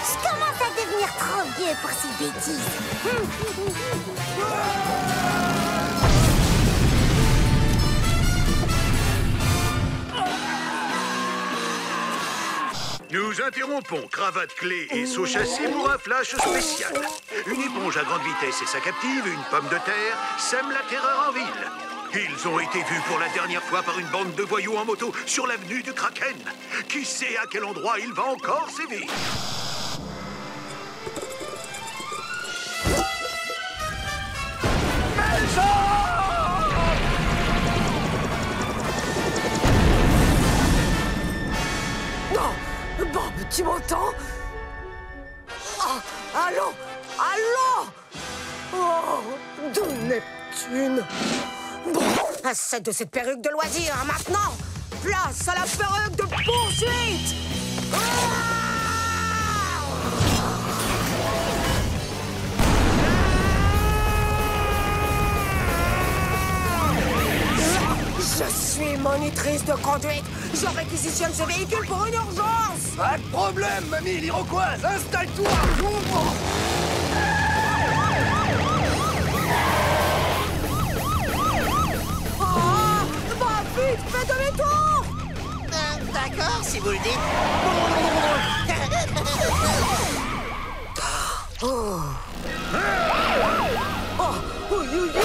Je commence à devenir trop vieux pour ces bêtises. Nous interrompons cravate clé et saut châssis pour un flash spécial. Une éponge à grande vitesse et sa captive, une pomme de terre, sème la terreur en ville. Ils ont été vus pour la dernière fois par une bande de voyous en moto sur l'avenue du Kraken. Qui sait à quel endroit il va encore sévir? Non, Bob, tu m'entends? Oh, allons, allons! Oh, de Neptune! Bon, assez de cette perruque de loisir, maintenant! Place à la perruque de poursuite! Je suis monitrice de conduite. Je réquisitionne ce véhicule pour une urgence. Pas de problème, mamie l'Iroquoise. Installe-toi. Oh, bah vite, fais demi-tour. D'accord, si vous le dites. Oh. Oh, oui, oui, oui.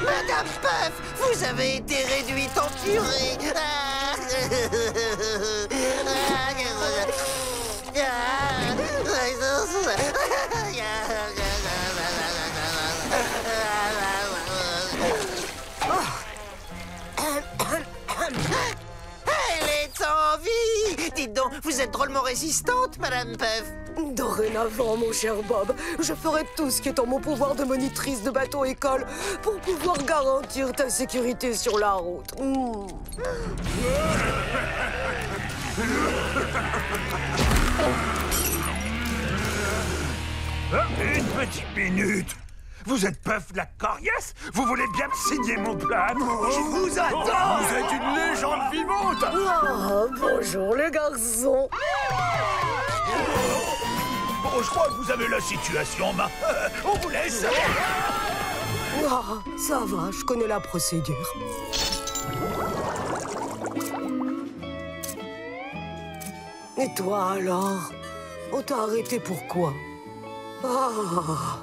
Madame Puff, vous avez été réduite en purée. Elle est en vie. Dites donc, vous êtes drôlement résistante, Madame Puff. Dorénavant, mon cher Bob, je ferai tout ce qui est en mon pouvoir de monitrice de bateau-école pour pouvoir garantir ta sécurité sur la route. Une petite minute. Vous êtes Puff de la Coriace? Vous voulez bien me signer mon plan? Je vous attends. Vous êtes une légende vivante. Ah, bonjour les garçons. Bon, je crois que vous avez la situation en main. On vous laisse. Ah, ça va, je connais la procédure. Et toi alors? On t'a arrêté pourquoi? Ah.